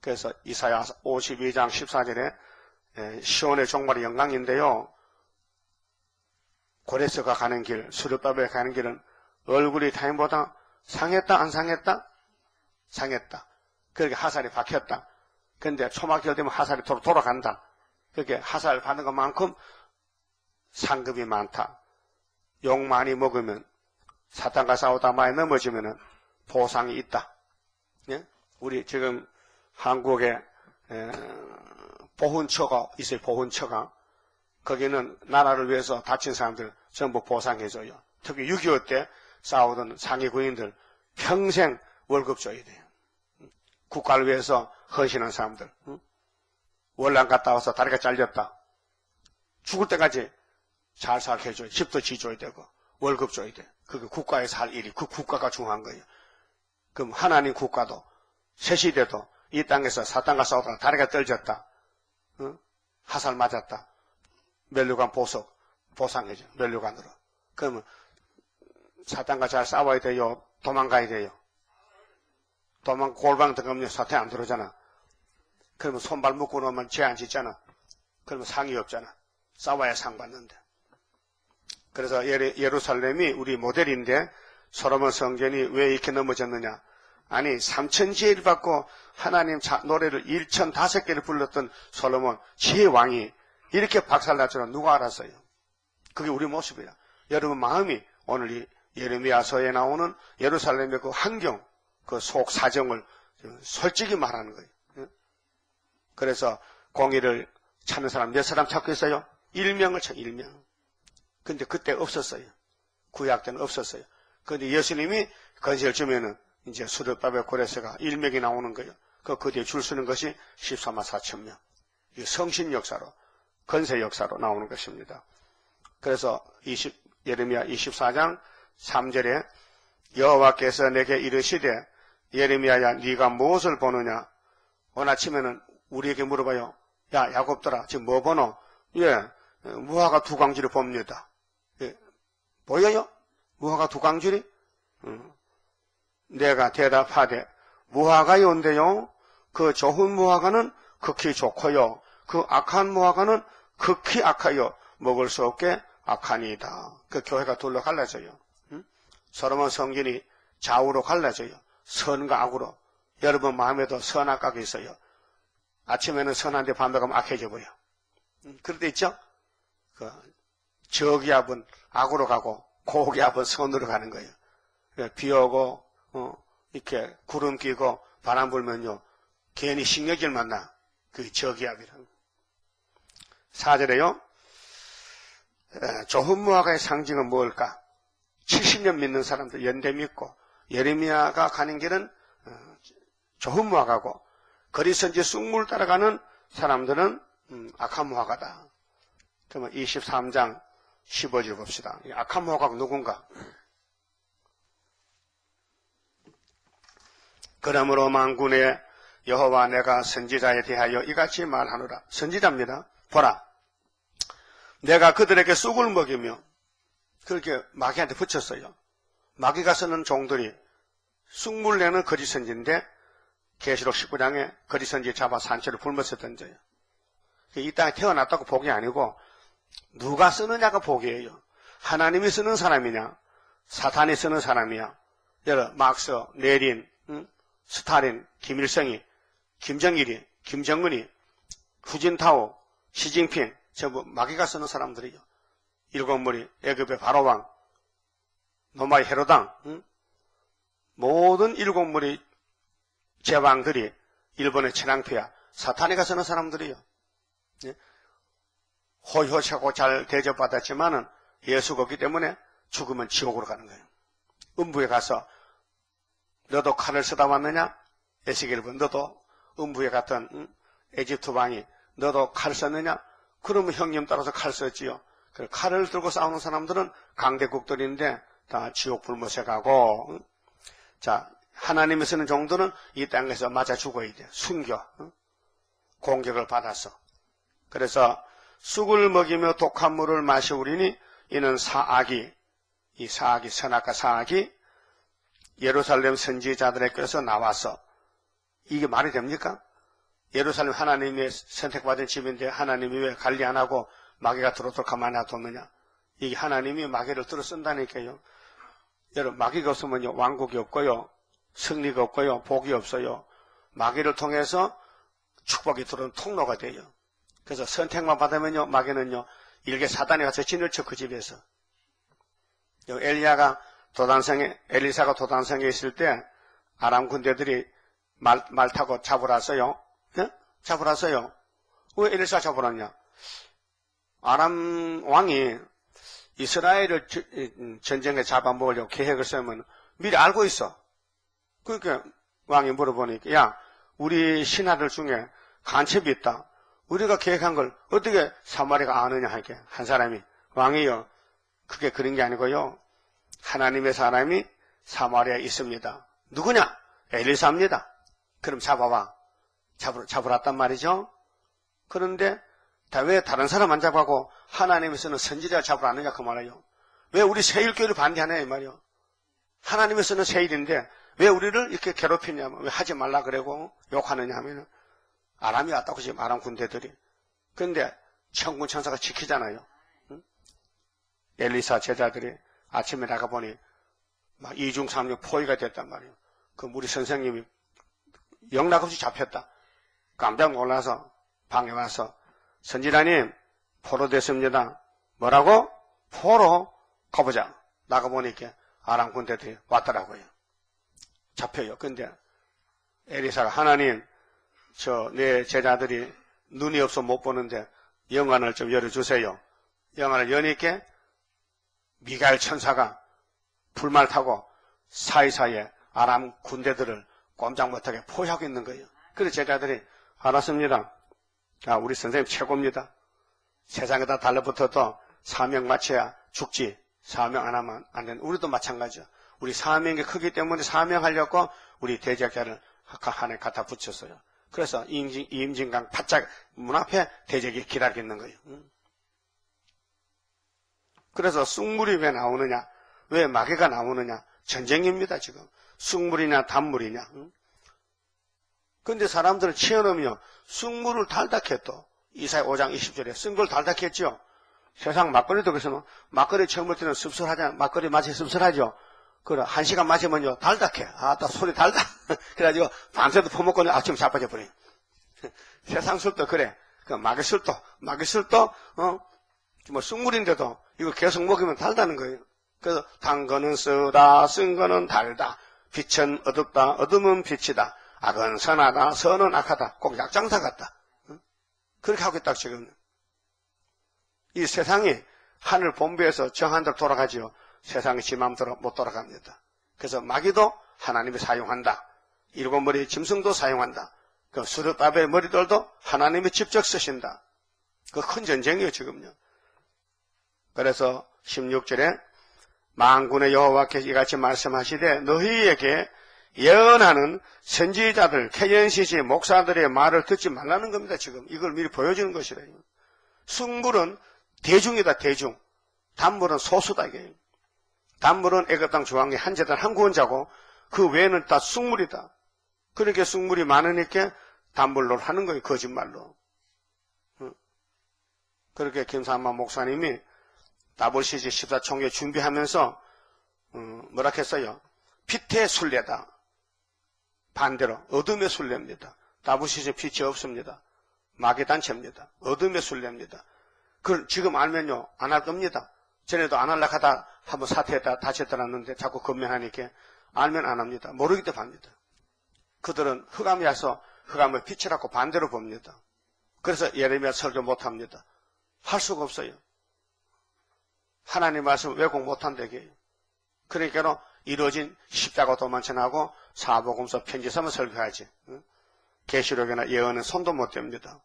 그래서 이사야 52장 14절에 시온의 종말의 영광인데요. 고레스가 가는 길, 스룹바벨 가는 길은 얼굴이 타인보다 상했다 안 상했다? 상했다. 그렇게 하살이 박혔다. 그런데 초막절 되면 하살이 돌아간다. 그렇게 하살 받는 것만큼 상급이 많다. 욕 많이 먹으면 사탄과 싸우다 많이 넘어지면 보상이 있다. 예? 우리 지금 한국에 보훈처가 있어요. 보훈처가. 거기는 나라를 위해서 다친 사람들 전부 보상해줘요. 특히 6.25 때 싸우던 상위 군인들 평생 월급 줘야 돼요. 국가를 위해서 헌신한 사람들. 월남 갔다 와서 다리가 잘렸다. 죽을 때까지 잘 살게 해줘요. 집도 지줘야 되고 월급 줘야 돼. 그게 국가에서 할 일이, 그 국가가 중요한 거예요. 그럼 하나님 국가도 새 시대도 이 땅에서 사탄과 싸우다가 다리가 떨어졌다. 하살 맞았다. 면류관 보상해줘. 면류관으로. 그러면 사탄과 잘 싸워야 돼요? 도망가야 돼요? 골방 들어가면 사탄 안 들어오잖아. 그러면 손발 묶고 놓으면 죄 안 짓잖아. 그러면 상이 없잖아. 싸워야 상 받는데. 그래서 예루살렘이 우리 모델인데 솔로몬 성전이 왜 이렇게 넘어졌느냐. 아니 3000지혜를 받고 하나님 노래를 1005개를 불렀던 솔로몬 지혜왕이 이렇게 박살날 줄은 누가 알았어요? 그게 우리 모습이야. 여러분 마음이 오늘 이 예레미야서에 나오는 예루살렘의 그 환경, 그 속 사정을 솔직히 말하는 거예요. 그래서 공의를 찾는 사람 몇 사람 찾고 있어요? 1명을 찾 1명. 근데 그때 없었어요. 구약 때는 없었어요. 근데 예수님이 건설 주면은 이제 스룹바벨 고레스가 1명이 나오는 거예요. 그 뒤에 줄 서는 것이 14만 4천 명. 이 성신 역사로, 건세 역사로 나오는 것입니다. 그래서 예레미야 24장 3절에 여호와께서 내게 이르시되 예레미야야 네가 무엇을 보느냐? 오늘 아침에는 우리에게 물어봐요. 야 야곱들아 지금 뭐 보노? 예, 무화과 두 광줄이 봅니다. 예, 보여요? 무화과 두 광줄이? 내가 대답하되 무화과에 온대요. 그 좋은 무화과는 극히 좋고요. 그 악한 무화과는 극히 악하여 먹을 수 없게 악하니이다. 그 교회가 둘로 갈라져요. 솔로몬 성전이 좌우로 갈라져요. 선과 악으로. 여러분 마음에도 선악각이 있어요. 아침에는 선한데 밤에 가면 악해져 보여. 그럴 때 있죠? 그 저기압은 악으로 가고 고기압은 선으로 가는 거예요. 비 오고 이렇게 구름 끼고 바람 불면요 괜히 신경질 만나. 그게 저기압이라고. 4절에요. 좋은 무화과의 상징은 무엇일까? 70년 믿는 사람들 연대 믿고 예레미야가 가는 길은 좋은 무화과고 거리선지 쑥물 따라가는 사람들은 악한 무화과다. 그러면 23장 15절 봅시다. 악한 무화과가 누군가? 그러므로 만군의 여호와 내가 선지자에 대하여 이같이 말하노라. 선지자입니다. 보라. 내가 그들에게 쑥을 먹이며 그렇게 마귀한테 붙였어요. 마귀가 쓰는 종들이 쑥물 내는 거짓선지인데 계시록 19장에 거짓선지 잡아 산채로 굶어서 던져요. 이 땅에 태어났다고 복이 아니고 누가 쓰느냐가 복이에요. 하나님이 쓰는 사람이냐 사탄이 쓰는 사람이야. 여러 막스, 레닌, 스탈린, 김일성이, 김정일이, 김정은이, 후진타오, 시진핑 전부 마귀가 쓰는 사람들이요. 일곱머리, 애굽의 바로왕, 노마의 헤로당, 모든 일곱머리 제왕들이 일본의 천황폐하, 사탄이가 쓰는 사람들이요. 호효차고 잘 대접받았지만은 예수가 없기 때문에 죽으면 지옥으로 가는 거예요. 음부에 가서 너도 칼을 쓰다 왔느냐? 에스겔 본 너도 음부에 갔던 에집트 왕이 너도 칼 썼느냐? 그러면 형님 따라서 칼 썼지요. 칼을 들고 싸우는 사람들은 강대국들인데 다 지옥 불못에 가고, 자 하나님이 쓰는 종들은 이 땅에서 맞아 죽어야 돼. 숨겨 공격을 받아서. 그래서 쑥을 먹이며 독한 물을 마시우리니 이는 사악이, 이 사악이 선악과 사악이 예루살렘 선지자들에게서 나와서 이게 말이 됩니까? 예루살렘 하나님의 선택받은 집인데 하나님이 왜 관리 안 하고 마귀가 들어오도록 가만히 놔뒀느냐? 이게 하나님이 마귀를 들어 쓴다니까요. 여러분, 마귀가 없으면요, 왕국이 없고요, 승리가 없고요, 복이 없어요. 마귀를 통해서 축복이 들어오는 통로가 돼요. 그래서 선택만 받으면요, 마귀는요, 일개 사단이 가서 진을 쳐 그 집에서. 엘리사가 도단성에 있을 때 아람 군대들이 말 타고 잡으러 왔어요. 네? 잡으러 왔어요. 왜 엘리사 잡으러 왔냐? 아람 왕이 이스라엘을 전쟁에 잡아먹으려고 계획을 세우면 미리 알고 있어. 그러니까 왕이 물어보니까, 야, 우리 신하들 중에 간첩이 있다. 우리가 계획한 걸 어떻게 사마리아가 아느냐 하게 한 사람이, 왕이요, 그게 그런 게 아니고요, 하나님의 사람이 사마리아에 있습니다. 누구냐? 엘리사입니다. 그럼 잡아봐. 잡으러 왔단 말이죠. 그런데 왜 다른 사람 안 잡아고 하나님에서는 선지자 잡으러 왔느냐 그 말이에요. 왜 우리 세일교회를 반대하냐 이 말이에요. 하나님에서는 세일인데 왜 우리를 이렇게 괴롭히냐면, 왜 하지 말라 그러고 욕하느냐 하면, 아람이 왔다고 지금 아람 군대들이. 그런데 천군 천사가 지키잖아요. 응? 엘리사 제자들이 아침에 나가보니 막 2중 3중 포위가 됐단 말이에요. 그 우리 선생님이 영락없이 잡혔다. 깜짝 놀라서 방에 와서, 선지자님, 포로 됐습니다. 뭐라고? 포로? 가보자. 나가보니까 아람 군대들이 왔더라고요. 잡혀요. 근데 엘리사가, 하나님, 내 제자들이 눈이 없어 못 보는데 영안을 좀 열어주세요. 영안을 여니까 미가엘 천사가 불말 타고 사이사이에 아람 군대들을 꼼짝 못하게 포위하고 있는 거예요. 그래서 제자들이, 알았습니다. 우리 선생님 최고입니다. 세상에다 달라붙어도 사명 마쳐야 죽지. 사명 안 하면 안 되는. 우리도 마찬가지죠. 우리 사명이 크기 때문에 사명하려고 우리 대적자를 하나에 갖다 붙였어요. 그래서 임진강 바짝 문 앞에 대적이 기다리고 있는 거예요. 그래서 쑥물이 왜 나오느냐? 왜 마귀가 나오느냐? 전쟁입니다, 지금. 쑥물이냐, 단물이냐. 근데 사람들은 치어놓으면 쑥물을 달다 캤또. 이사야 5장 20절에 쓴 걸 달다 캤죠. 세상 막걸리도 그래서 막걸리 처음 볼 때는 씁쓸하잖아. 막걸리 맛이 씁쓸하죠. 그래, 1시간 마시면요, 달다 캐. 딱 소리 달다. 그래가지고, 밤새도 퍼먹고 아침에 자빠져 버려요. 세상 술도 그래. 마귀 술도, 뭐, 쑥물인데도, 이거 계속 먹으면 달다는 거예요. 그래서, 단 거는 쓰다, 쓴 거는 달다. 빛은 어둡다, 어둠은 빛이다. 악은 선하다, 선은 악하다. 꼭 약장사 같다. 그렇게 하고 있다, 지금. 이 세상이 하늘 본부에서 정한 대로 돌아가지요. 세상이 지 마음대로 못 돌아갑니다. 그래서 마귀도 하나님이 사용한다. 일곱 머리 짐승도 사용한다. 그 수르바벨 머리들도 하나님이 직접 쓰신다. 그 큰 전쟁이에요, 지금요. 그래서 16절에 만군의 여호와께서 이같이 말씀하시되 너희에게 예언하는 선지자들, 캐연시지 목사들의 말을 듣지 말라는 겁니다. 지금 이걸 미리 보여주는 것이래요. 쑥물은 대중이다, 대중. 단물은 소수다, 이게. 단물은 애굽 땅 중앙에 한 제단 한 구원자고 그 외에는 다 쑥물이다. 그렇게 쑥물이 많으니까 단물로 하는 거예요, 거짓말로. 그렇게 김삼만 목사님이 WCG 14총회 준비하면서 뭐라 했어요? 빛의 순례다. 반대로 어둠의 순례입니다. WCG 빛이 없습니다. 마귀단체입니다. 어둠의 순례입니다. 그걸 지금 알면요, 안 할 겁니다. 전에도 안 하려고 하다 한번 사퇴했다 다쳤더라는데 자꾸 건면하니까 알면 안 합니다. 모르기 때문에 합니다. 그들은 흑암이 와서 흑암을 빛이라고 반대로 봅니다. 그래서 예레미야 설교 못합니다. 할 수가 없어요. 하나님 말씀 왜곡 못한다게요. 그러니까 이루어진 십자가 도만천하고 사복음서 편지서만 설교하지. 계시록이나 예언은 손도 못 댑니다.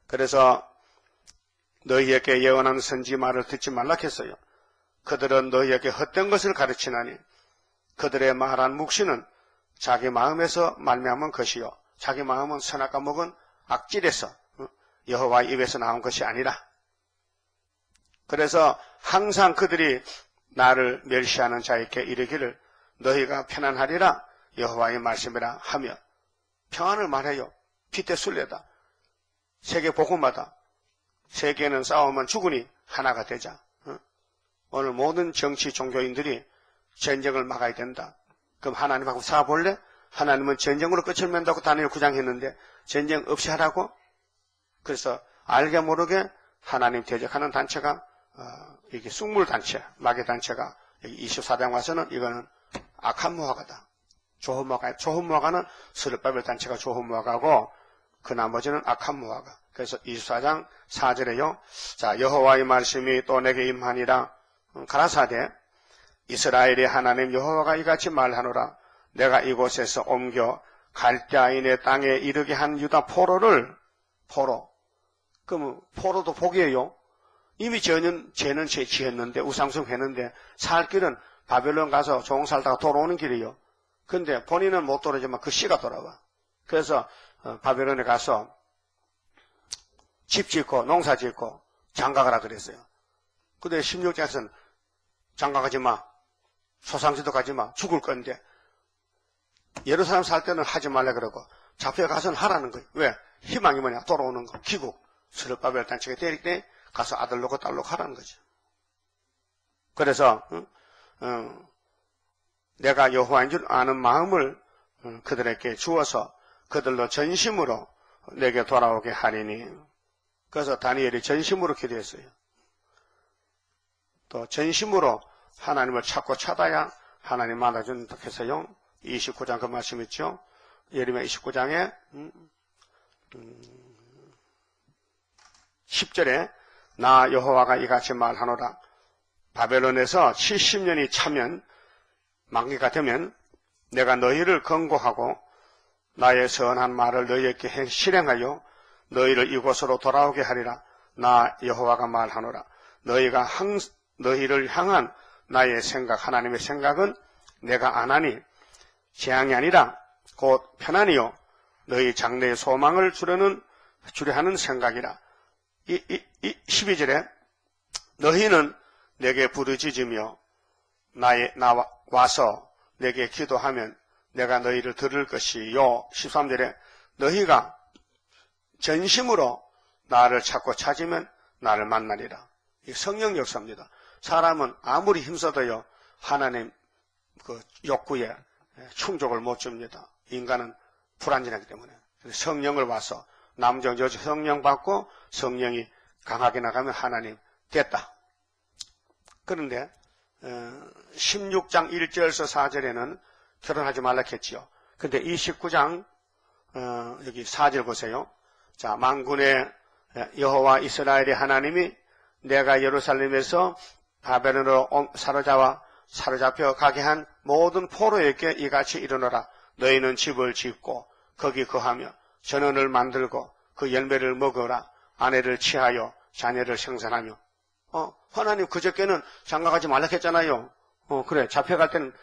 그래서 너희에게 예언하는 선지 말을 듣지 말라 했어요. 그들은 너희에게 헛된 것을 가르치나니 그들의 말한 묵시는 자기 마음에서 말미암은 것이요 자기 마음은 선악과 먹은 악질에서 여호와의 입에서 나온 것이 아니라. 그래서 항상 그들이 나를 멸시하는 자에게 이르기를 너희가 편안하리라 여호와의 말씀이라 하며 평안을 말해요. 핏대 순례다. 세계 복음마다. 세계는 싸우면 죽으니 하나가 되자. 오늘 모든 정치 종교인들이 전쟁을 막아야 된다. 그럼 하나님하고 싸워볼래? 하나님은 전쟁으로 끝을 맺는다고 다니엘 9장 했는데 전쟁 없이 하라고? 그래서 알게 모르게 하나님 대적하는 단체가 이게 쑥물단체, 마귀단체가 24장 와서는 이거는 악한 무화과다. 좋은 무화과, 좋은 무화과는 스룹바벨 단체가 좋은 무화과고 그 나머지는 악한 무화과. 그래서 24장 4절에요. 자, 여호와의 말씀이 또 내게 임하니라. 가라사대 이스라엘의 하나님 여호와가 이같이 말하노라. 내가 이곳에서 옮겨 갈대아인의 땅에 이르게 한 유다 포로를 포로. 그럼 포로도 복이에요. 이미 죄는 지었는데 우상숭 했는데 살 길은 바벨론 가서 종 살다가 돌아오는 길이요. 근데 본인은 못 돌아오지만 그 씨가 돌아와. 그래서 바벨론에 가서 집 짓고 농사 짓고 장가가라 그랬어요. 근데 16장에서는 장가가지 마. 소상지도 가지 마. 죽을 건데. 예루살렘 살 때는 하지 말라 그러고 잡혀가서는 하라는 거예요. 왜? 희망이 뭐냐? 돌아오는 거. 귀국. 스룹바벨 단체가 때릴 때 가서 아들 놓고 딸 놓고 하라는 거죠. 그래서 내가 여호와인 줄 아는 마음을 그들에게 주어서 그들로 전심으로 내게 돌아오게 하리니. 그래서 다니엘이 전심으로 기도했어요. 또 전심으로 하나님을 찾고 찾아야 하나님 만나준다 해서요. 29장 그 말씀 있죠. 예레미야 29장에 10절에 나 여호와가 이같이 말하노라. 바벨론에서 70년이 차면 만기가 되면 내가 너희를 권고하고 나의 선한 말을 너희에게 실행하여 너희를 이곳으로 돌아오게 하리라. 나 여호와가 말하노라. 너희를 향한 나의 생각, 하나님의 생각은 내가 안 하니 재앙이 아니라 곧 편안이요 너희 장래의 소망을 주려 하는 생각이라. 12절에 너희는 내게 부르짖으며 와서 내게 기도하면 내가 너희를 들을 것이요. 13절에 너희가 전심으로 나를 찾고 찾으면 나를 만나리라. 이 성령 역사입니다. 사람은 아무리 힘써도요 하나님 그 욕구에 충족을 못 줍니다. 인간은 불완전하기 때문에. 성령을 와서 남정 여정 성령 받고 성령이 강하게 나가면 하나님 됐다. 그런데 16장 1절에서 4절에는 결혼하지 말라 했지요. 근데 29장 여기 4절 보세요. 자, 만군의 여호와 이스라엘의 하나님이 내가 예루살렘에서 바벨론으로 사로잡혀 가게 한 모든 포로에게 이같이 이르노라. 너희는 집을 짓고 거기 거하며 전원을 만들고 그 열매를 먹어라. 아내를 취하여 자녀를 생산하며. 하나님 그저께는 장가가지 말라 했잖아요. 그래 잡혀갈 때는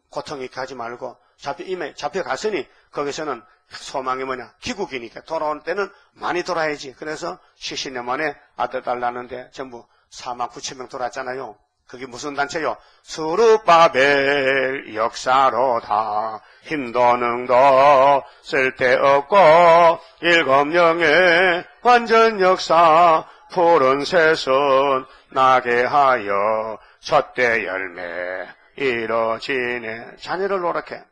고통 있게 하지 말고 이미 잡혀갔으니 거기서는 소망이 뭐냐? 귀국이니까 돌아올 때는 많이 돌아야지. 그래서 70년 만에 아들 딸 낳는데 전부 49,000명 돌아왔잖아요. 그게 무슨 단체요? 스룹바벨 역사로다. 힘도 능도 쓸데없고 7영의 완전 역사 푸른 새순 나게 하여 첫대 열매 이뤄지네. 자녀를 노력해.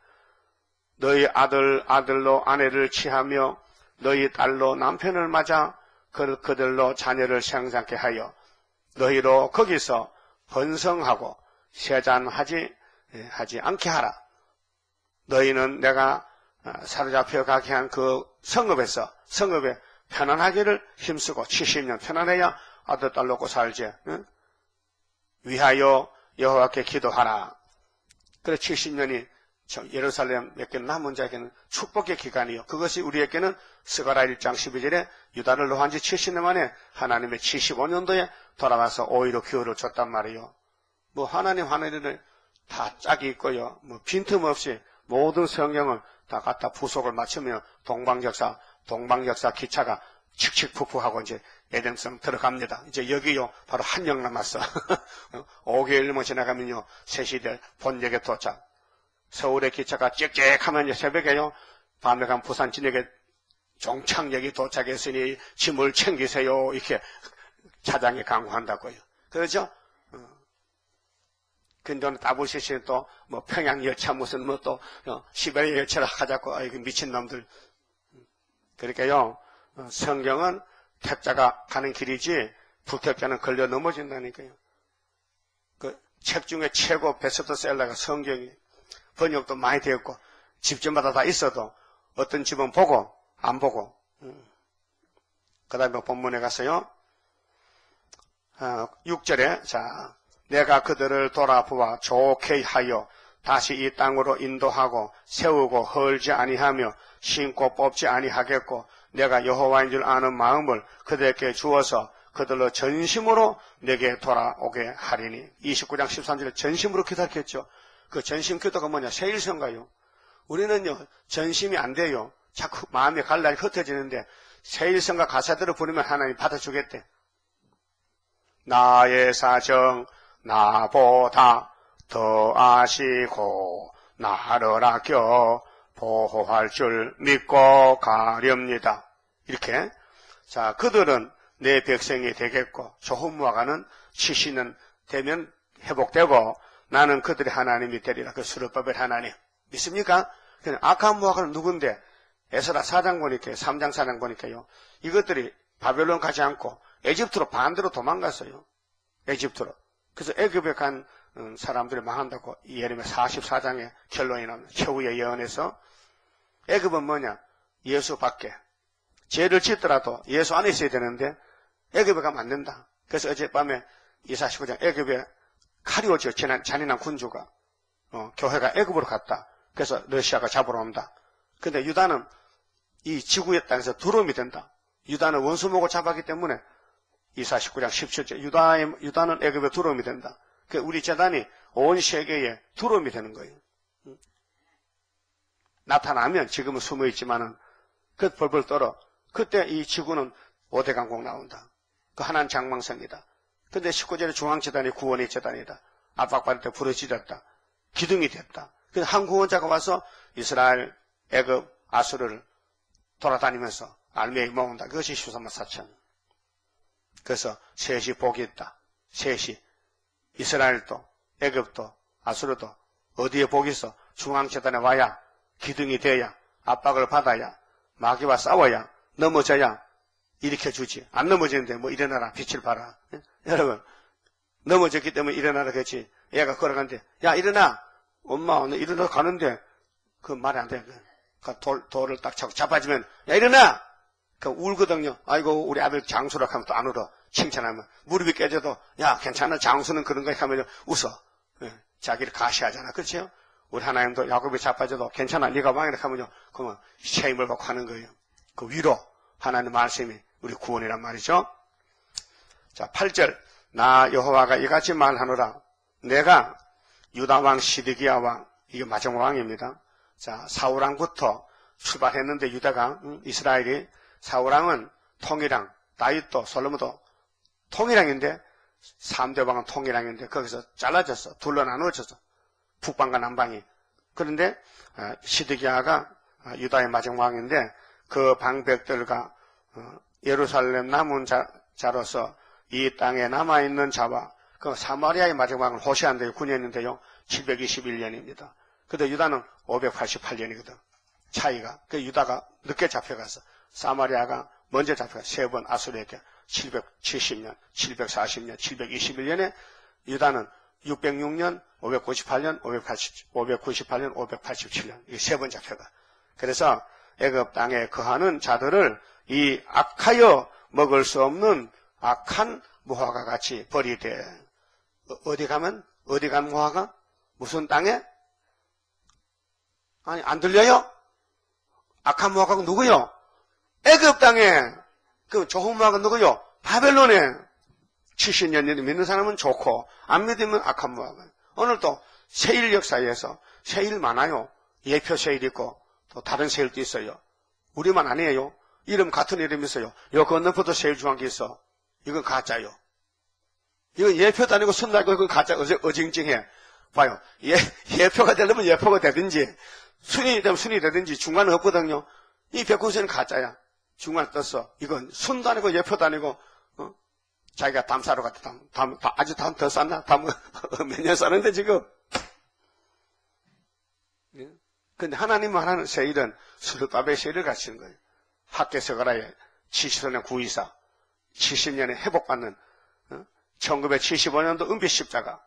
너희 아들로 아내를 취하며 너희 딸로 남편을 맞아 그들로 자녀를 생산케 하여 너희로 거기서 번성하고 세잔하지 않게 하라. 너희는 내가 사로잡혀 가게 한 그 성읍에 편안하기를 힘쓰고 70년 편안해야 아들 딸 놓고 살지. 응? 위하여 여호와께 기도하라. 그래 70년이 예루살렘 몇 개 남은 자에게는 축복의 기간이요. 그것이 우리에게는 스가랴 1장 12절에 유다를 놓은 지 70년 만에 하나님의 75년도에 돌아와서 오히려 기회를 줬단 말이에요. 뭐 하나님을 다 짝이 있고요. 뭐 빈틈없이 모든 성경을 다 갖다 부속을 맞추며 동방역사 기차가 칙칙푹푹하고 이제 에덴성 들어갑니다. 이제 여기요 바로 한영 남았어. 5개월만 지나가면요 새시대 본역에 도착. 서울의 기차가 찍찍하면 새벽에요 밤에 간 부산 진역에 종착역이 도착했으니 짐을 챙기세요. 이렇게 차장에 강구한다고요. 그렇죠? 근데 WCC는 또, 평양 열차 무슨, 시베리아 열차를 하자고, 아이고, 미친놈들. 그러니까요, 성경은 택자가 가는 길이지, 불택자는 걸려 넘어진다니까요. 그 책 중에 최고 베스트셀러가 성경이, 번역도 많이 되었고, 집집마다 다 있어도, 어떤 집은 보고, 안 보고. 그 다음에 본문에 가서요, 6절에, 자, 내가 그들을 돌아보아 좋게 하여 다시 이 땅으로 인도하고 세우고 헐지 아니하며 심고 뽑지 아니하겠고 내가 여호와인 줄 아는 마음을 그들에게 주어서 그들로 전심으로 내게 돌아오게 하리니. 29장 13절에 전심으로 기도했겠죠. 그 전심 기도가 뭐냐? 세일성가요. 우리는요 전심이 안 돼요. 자꾸 마음이 갈라리 흩어지는데 세일성가 가사대로 부르면 하나님 받아주겠대. 나의 사정 나보다 더 아시고 나를 아껴 보호할 줄 믿고 가렵니다. 이렇게. 자, 그들은 내 백성이 되겠고 조혼무화과는 70년 되면 회복되고 나는 그들의 하나님이 되리라. 그 수르바벨 하나님. 믿습니까? 악한 무화과는 누군데? 에스라 4장 보니까 3장 4장 보니까요. 이것들이 바벨론 가지 않고 에집트로 반대로 도망갔어요. 에집트로. 그래서 애굽에 간 사람들이 망한다고 예레미야 44장에 결론이 나옵니다. 최후의 예언에서. 애굽은 뭐냐? 예수 밖에. 죄를 짓더라도 예수 안에 있어야 되는데 애굽에 가면 안 된다. 그래서 어젯밤에 이사 19장 애굽에 카리오죠. 잔인한 군주가 교회가 애굽으로 갔다. 그래서 러시아가 잡으러 온다. 근데 유다는 이 지구의 땅에서 두려움이 된다. 유다는 원수목을 잡았기 때문에 이사 19장 17절 유다는 애굽에 두려움이 된다. 우리 재단이 온 세계에 두려움이 되는 거예요. 나타나면 지금은 숨어있지만은 그 벌벌 떨어. 그때 이 지구는 5대 강국 나온다. 그 하나는 장망성이다. 근데 19절에 중앙재단이 구원의 재단이다. 압박받을 때 부러지렸다. 기둥이 됐다. 그래서 한 구원자가 와서 이스라엘, 애굽, 아수르를 돌아다니면서 알매에 모은다. 그것이 13만 4천. 그래서 셋이 복이 있다. 셋이. 이스라엘도, 애굽도, 아수르도 어디에 복이 있어? 중앙재단에 와야, 기둥이 돼야, 압박을 받아야, 마귀와 싸워야, 넘어져야 일으켜주지. 안 넘어지는데 일어나라, 빛을 봐라. 여러분, 넘어졌기 때문에 일어나라 그렇지. 얘가 걸어가는데, 야 일어나. 엄마 오늘 일어나 가는데 그 말이 안 돼. 돌을 딱 잡아주면 야 일어나. 울거든요. 아이고 우리 아들 장수라 하면 또 안 울어. 칭찬하면 무릎이 깨져도 야 괜찮아 장수는 그런 거 하면 웃어. 자기를 가시하잖아. 그렇죠? 우리 하나님도 야곱이 자빠져도 괜찮아 네가 왕이라 하면요. 그러면 새 힘을 받고 하는 거예요. 그 위로 하나님 말씀이 우리 구원이란 말이죠. 자 8절 나 여호와가 이같이 말하노라. 내가 유다왕 시드기야 왕 이게 마지막 왕입니다. 자 사울왕부터 출발했는데 유다가 이스라엘이 사울왕은 통일왕 다윗도 솔로몬도 통일왕인데 3대 왕은 통일왕인데 거기서 잘라졌어. 둘로 나누어졌어. 북방과 남방이. 그런데 시드기야가 유다의 마지막 왕인데 그 방백들과 예루살렘 남은 자로서 이 땅에 남아있는 자와 그 사마리아의 마지막 왕은 호시아인데요. 9년인데요. 721년입니다. 근데 유다는 588년이거든. 차이가. 그 유다가 늦게 잡혀가서 사마리아가 먼저 잡혀가 3번 아수르에게 770년, 740년, 721년에 유다는 606년, 598년, 598년, 587년 이 3번 잡혀가. 그래서 애굽 땅에 거하는 자들을 이 악하여 먹을 수 없는 악한 무화과 같이 버리되 어디 가면 무화과? 무슨 땅에? 아니 안 들려요? 악한 무화과가 누구요? 애굽 땅에. 그 좋은 무화과 누구요? 바벨론에. 70년 믿는 사람은 좋고 안 믿으면 악한 무화과. 오늘도 세일 역사에서 세일 많아요. 예표 세일 있고 또 다른 세일도 있어요. 우리만 아니에요. 이름 같은 이름이 있어요. 요 건너편도 세일 중한 게 있어. 이건 가짜요. 이건 예표도 아니고 순날고 이건 가짜 어징징해. 봐요. 예표가 되려면 예표가 되든지 순이 되면 순이 되든지 중간은 없거든요. 이 백군선은 가짜야. 중간 떴어. 이건 순도 아니고 예표도 아니고, 자기가 담 사러 갔다. 아주 담 더 쌌나? 담 몇 년 싸는데 지금. 근데 하나님은 하는 세일은 스룹바벨 세일을 갖추는 거예요. 학개서가라의 70년의 구이사, 70년에 회복받는 1975년도 은빛 십자가,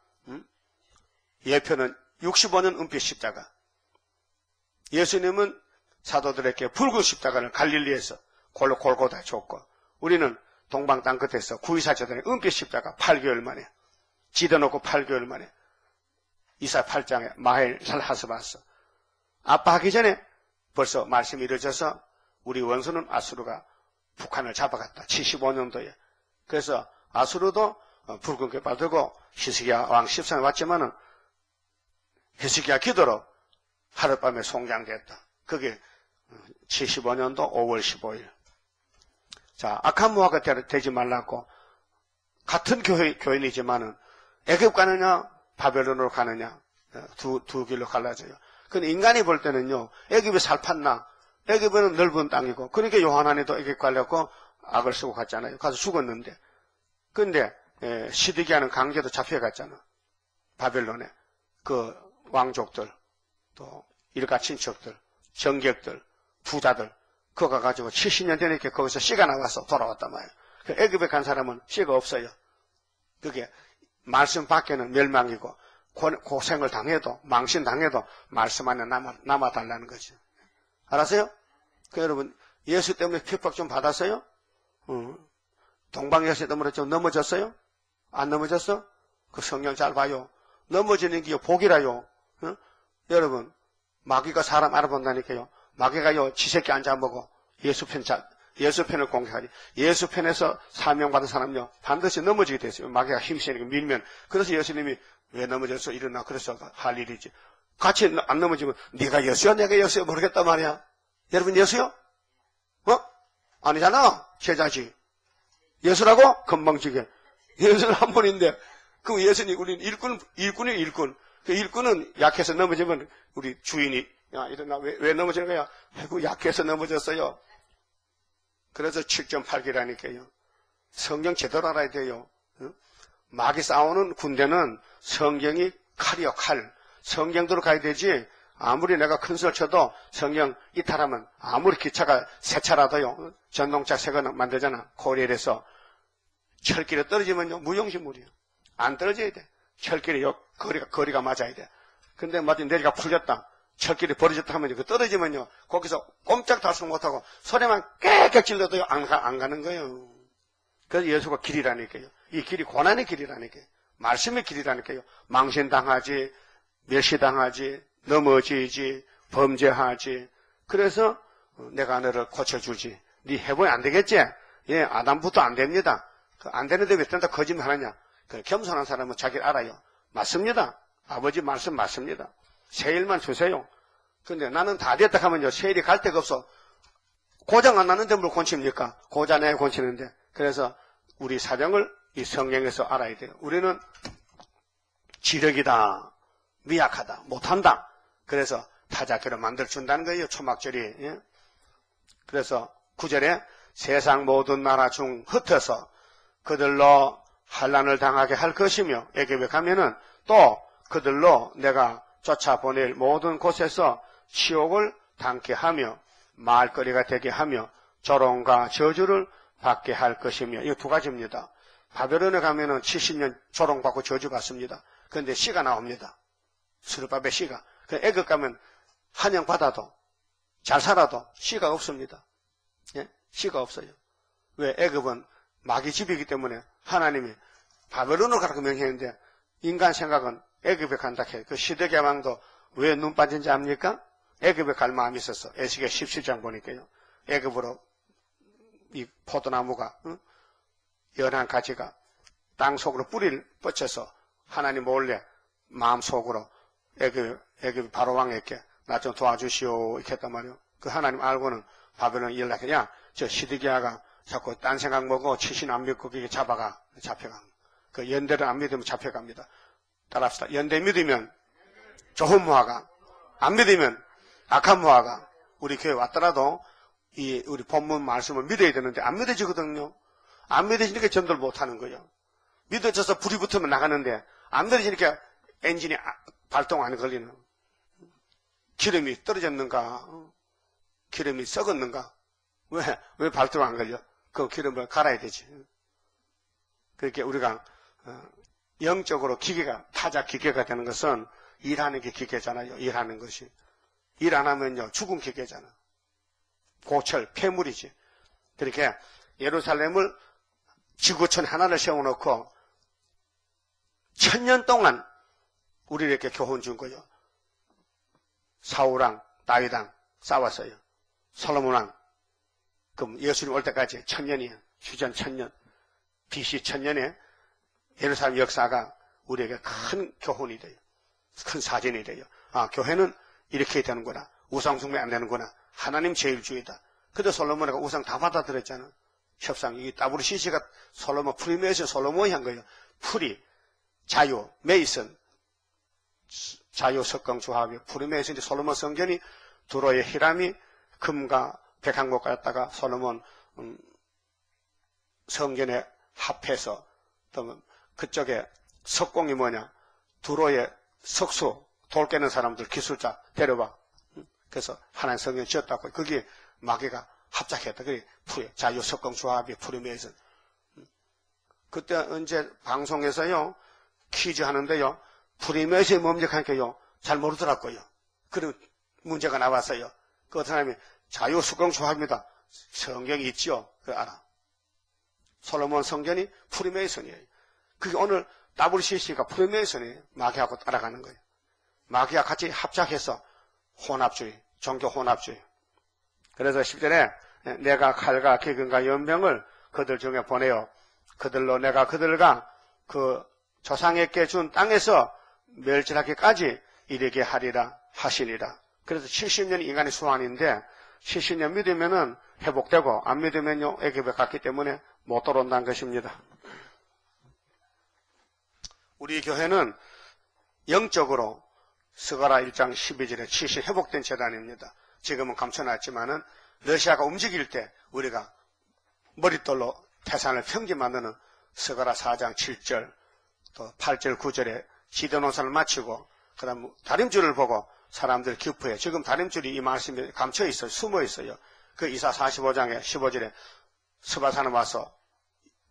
예표는 65년 은빛 십자가. 예수님은 사도들에게 붉은 십자가를 갈릴리에서 골고다에 줬고, 우리는 동방 땅 끝에서 구이사제단의 은빛 십자가 8개월 만에, 지어놓고 8개월 만에, 이사 8장에 마헬 살하스바스. 아빠 하기 전에 벌써 말씀이 이루어져서 우리 원수는 아수르가 북한을 잡아갔다. 75년도에. 그래서 아수르도 붉은게 받고 히스기야 왕 13에 왔지만은 히스기야 기도로 하룻밤에 송장됐다. 그게 75년도 5월 15일. 자, 악한 무화가 되지 말라고 같은 교인이지만은 애굽 가느냐 바벨론으로 가느냐 두 길로 갈라져요. 근데 인간이 볼 때는요, 애굽에 살팠나? 애굽은 넓은 땅이고, 그러니까 요한안에도 애굽 가려고 악을 쓰고 갔잖아요. 가서 죽었는데. 근데 시드기야는 강제로 잡혀갔잖아. 바벨론에. 그 왕족들, 또 일가 친척들, 정객들, 부자들, 그거 가가지고 70년 전에 이렇게 거기서 씨가 나와서 돌아왔단 말이에요. 그 애굽에 간 사람은 씨가 없어요. 그게 말씀 밖에는 멸망이고, 고생을 당해도, 망신당해도 말씀 안에 남아달라는 거죠. 알았어요? 그 여러분, 예수 때문에 핍박 좀 받았어요? 동방예수 때문에 좀 넘어졌어요? 안 넘어졌어? 그 성경 잘 봐요. 넘어지는 게 복이라요. 여러분, 마귀가 사람 알아본다니까요. 마귀가요, 지새끼 안 잡아먹어. 예수편을 공격하지. 예수편에서 사명받은 사람요, 반드시 넘어지게 됐어요. 마귀가 힘세니까 밀면. 그래서 예수님이 왜 넘어졌어? 일어나. 그래서 할 일이지. 같이 안 넘어지면 네가 예수야? 내가 예수야? 모르겠단 말이야. 여러분 예수요? 아니잖아. 제자지. 예수라고? 건방지게. 예수는 한 분인데 그 예수님 우리는 일꾼이에요. 일꾼. 그 일꾼은 약해서 넘어지면 우리 주인이 야 일어나. 왜 넘어지는 거야? 아이고 약해서 넘어졌어요. 그래서 7.8기라니까요. 성경 제대로 알아야 돼요. 마귀 싸우는 군대는 성경이 칼이요, 칼. 성경대로 가야 되지, 아무리 내가 큰 소리 쳐도 성경 이탈하면 아무리 기차가 새 차라도요, 전동차 새 거 만들잖아. 코리엘에서. 철길에 떨어지면요, 무용지물이에요. 안 떨어져야 돼. 철길에 거리가 맞아야 돼. 근데 마치 내리가 풀렸다. 철길이 버려졌다 하면 그 떨어지면요, 거기서 꼼짝도 할 수 못하고 소리만 깨끗 질러도요, 안 가는 거예요. 그래서 예수가 길이라니까요. 이 길이 고난의 길이라니까요. 말씀의 길이라니까요. 망신당하지, 멸시당하지, 넘어지지, 범죄하지. 그래서 내가 너를 고쳐주지. 네 해보면 안 되겠지? 예, 아담부터 안 됩니다. 안 되는데 왜 된다 거짓말하냐? 겸손한 사람은 자기를 알아요. 맞습니다. 아버지 말씀 맞습니다. 세일만 주세요. 근데 나는 다 됐다 하면요, 세일이 갈 데가 없어. 고장 안 나는데 뭘 고칩니까? 고장내야 고치는데. 그래서 우리 사정을 이 성경에서 알아야 돼요. 우리는 지력이다, 미약하다, 못한다. 그래서 타작교를 만들어준다는 거예요. 초막절이. 예? 그래서 9절에 세상 모든 나라 중 흩어서 그들로 환난을 당하게 할 것이며, 애굽에 가면은 또 그들로 내가 쫓아보낼 모든 곳에서 치욕을 당케 하며 말거리가 되게 하며 조롱과 저주를 받게 할 것이며. 이 두 가지입니다. 바벨론에 가면은 70년 조롱받고 저주받습니다. 그런데 씨가 나옵니다. 스룹바벨 씨가. 애굽 가면 환영받아도 잘 살아도 씨가 없습니다. 예? 씨가 없어요. 왜? 애굽은 마귀 집이기 때문에 하나님이 바벨론으로 가라고 명했는데, 인간 생각은 애굽에 간다 해. 그 시드기야 왕도 왜 눈 빠진지 압니까? 애굽에 갈 마음이 있었어. 에스겔 17장 보니까요. 애굽으로 이 포도나무가, 연한 가지가 땅 속으로 뿌리를 뻗쳐서 하나님 몰래 마음속으로 애굽 바로왕에게 나 좀 도와주시오 이렇게 했단 말이에요. 그 하나님 알고는 바벨론 연락해. 야, 저 시드기야가 자꾸 딴 생각 먹고 치신 안 믿고 그게 잡혀가. 그 연대를 안 믿으면 잡혀갑니다. 따라합시다. 연대 믿으면 좋은 무화과, 안 믿으면 악한 무화가 우리 교회 왔더라도 우리 본문 말씀을 믿어야 되는데 안 믿어지거든요. 안 믿어지니까 전도를 못하는 거예요. 믿어져서 불이 붙으면 나가는데 안 믿어지니까 엔진이 발동 안 걸리는. 기름이 떨어졌는가? 기름이 썩었는가? 왜 발동 안 걸려? 그 기름을 갈아야 되지. 그렇게 우리가 영적으로 타자 기계가 되는 것은 일하는 게 기계잖아요. 일하는 것이. 일 안 하면요 죽은 기계잖아. 고철, 폐물이지. 그렇게 예루살렘을 지구촌 하나를 세워놓고 1000년 동안 우리를 이렇게 교훈 준 거예요. 사울왕, 다윗왕 싸웠어요. 솔로몬왕. 그럼 예수님 올 때까지 1000년이에요. 주전 1000년. BC 1000년에 예루살렘 역사가 우리에게 큰 교훈이 돼요. 큰 사진이 돼요. 아, 교회는 이렇게 되는구나. 우상 숭배 안 되는구나. 하나님 제일주의다. 근데 솔로몬이가 우상 다 받아들였잖아. 협상. 이 WCC가 솔로몬, 프리메이슨 솔로몬이 한 거예요. 프리, 자유, 메이슨, 자유, 석강, 조합이, 프리메이슨, 솔로몬 성전이 두로의 히람이 금과 백항목 갖다가 솔로몬 성전에 합해서 또 그쪽에 석공이 뭐냐? 두로의 석수, 돌 깨는 사람들 기술자 데려와. 그래서 하나님 성전 지었다고. 거기에 마귀가 합작했다. 그게 자유, 석공, 조합이 프리메이슨. 그때 언제 방송에서요 퀴즈 하는데요 프리메이슨이 뭡니까 하니까요 잘 모르더라고요. 그런 문제가 나왔어요. 그 어떤 사람이 자유, 석공, 조합입니다. 성경이 있지요. 그거 알아. 솔로몬 성전이 프리메이슨이에요. 그게 오늘 WCC가 프리메이슨이에요. 마귀하고 따라가는 거예요. 마귀와 같이 합작해서 혼합주의, 종교 혼합주의. 그래서 10절에 내가 칼과 기근과 연병을 그들 중에 보내어 그들로 내가 그들과 그 조상에게 준 땅에서 멸절하기까지 이르게 하리라 하시니라. 그래서 70년이 인간의 수완인데 70년 믿으면은 회복되고 안 믿으면요 애굽에 갔기 때문에 못 들어온다는 것입니다. 우리 교회는 영적으로 스가랴 1장 12절에 70 회복된 재단입니다. 지금은 감춰놨지만은 러시아가 움직일 때 우리가 머릿돌로 태산을 평지 만드는 스가랴 4장 7절 또 8절 9절에 지도노선을 마치고 그 다음 다림줄을 보고 사람들 기뻐해요. 지금 다림줄이 이 말씀에 감춰 있어요. 숨어 있어요. 그 이사 45장에 15절에 스바산에 와서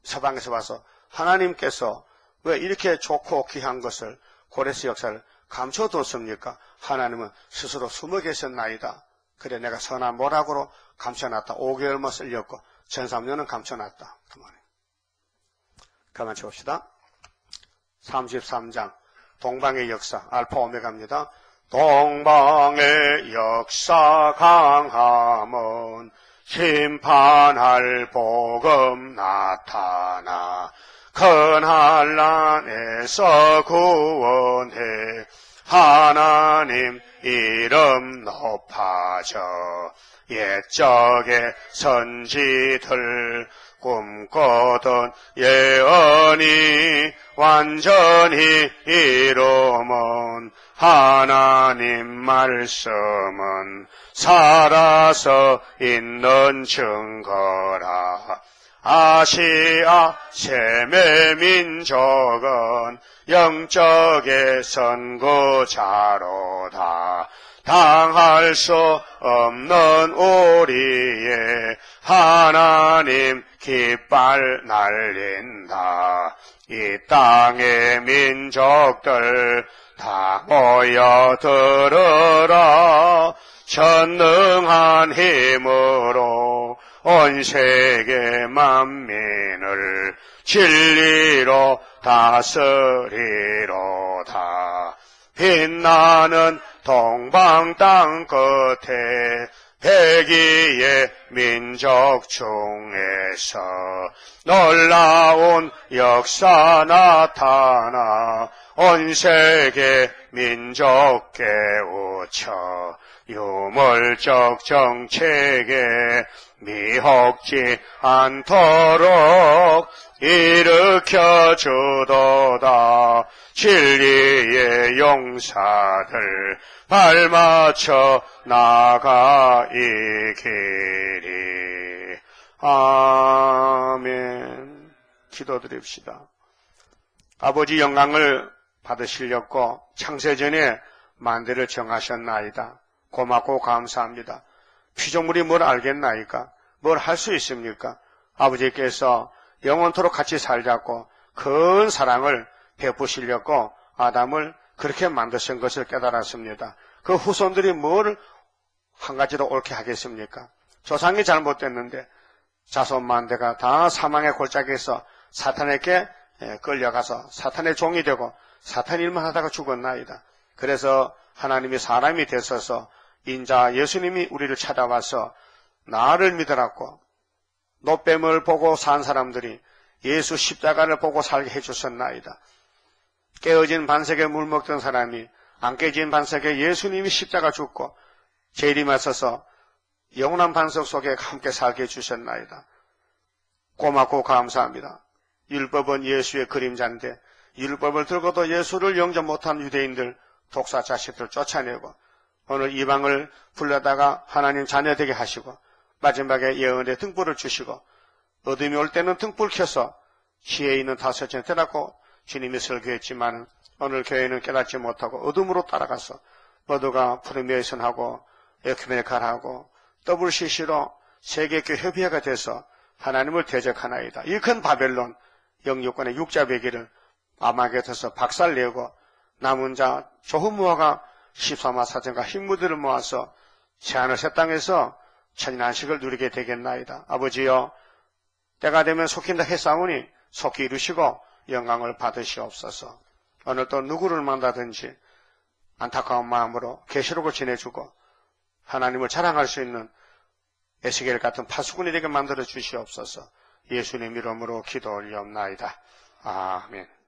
서방에서 와서 하나님께서 왜 이렇게 좋고 귀한 것을 고레스 역사를 감춰뒀습니까? 하나님은 스스로 숨어 계셨나이다. 그래 내가 선한 모락으로 감춰놨다. 5개월만 쓸렸고 1300년은 감춰놨다. 그 말이에요. 가만 쳐봅시다. 33장 동방의 역사 알파 오메가입니다. 동방의 역사 강함은 심판할 복음 나타나 큰 한란에서 구원해 하나님 이름 높아져 옛적의 선지들 꿈꾸던 예언이 완전히 이루면 하나님 말씀은 살아서 있는 증거라. 아시아 셈의 민족은 영적의 선구자로다. 당할 수 없는 우리의 하나님 깃발 날린다. 이 땅의 민족들 다 모여 들으라. 전능한 힘으로 온 세계 만민을 진리로 다스리로다. 빛나는 동방 땅 끝에 백이의 민족 중에서 놀라운 역사 나타나 온 세계 민족 깨우쳐 유물적 정책에 미혹지 않도록 일으켜 주도다. 진리의 용사들 발맞춰 나가 이 길이. 아멘. 기도드립시다. 아버지 영광을 받으시려고 창세전에 만대를 정하셨나이다. 고맙고 감사합니다. 피조물이 뭘 알겠나이까? 뭘 할 수 있습니까? 아버지께서 영원토록 같이 살자고 큰 사랑을 베푸시려고 아담을 그렇게 만드신 것을 깨달았습니다. 그 후손들이 뭘 한 가지도 옳게 하겠습니까? 조상이 잘못됐는데 자손만대가 다 사망의 골짜기에서 사탄에게 끌려가서 사탄의 종이 되고 사탄 일만 하다가 죽었나이다. 그래서 하나님이 사람이 되셔서 인자 예수님이 우리를 찾아와서 나를 믿으라고 노뱀을 보고 산 사람들이 예수 십자가를 보고 살게 해주셨나이다. 깨어진 반석에 물 먹던 사람이 안 깨진 반석에 예수님이 십자가 죽고 재림하셔서 영원한 반석 속에 함께 살게 해주셨나이다. 고맙고 감사합니다. 율법은 예수의 그림자인데 율법을 들고도 예수를 영접 못한 유대인들 독사 자식들 쫓아내고 오늘 이방을 불러다가 하나님 자녀 되게 하시고 마지막에 예언의 등불을 주시고 어둠이 올 때는 등불 켜서 지혜 있는 다섯째 되라고 주님이 설교했지만 오늘 교회는 깨닫지 못하고 어둠으로 따라가서 모두가 프리메이슨하고 에큐메니칼하고 WCC로 세계교 협의회가 돼서 하나님을 대적하나이다. 이 큰 바벨론 영육권의 육자배기를 아마겟에서 박살내고 남은 자 조흐무아가 14만 사천과 힘무들을 모아서 새하늘 새 땅에서 천인안식을 누리게 되겠나이다. 아버지여, 때가 되면 속힌다 했사오니 속히 이루시고 영광을 받으시옵소서. 오늘 또 누구를 만나든지 안타까운 마음으로 계시록을 지내주고 하나님을 자랑할 수 있는 에스겔 같은 파수꾼이 되게 만들어 주시옵소서. 예수님 이름으로 기도 올리옵나이다. 아멘.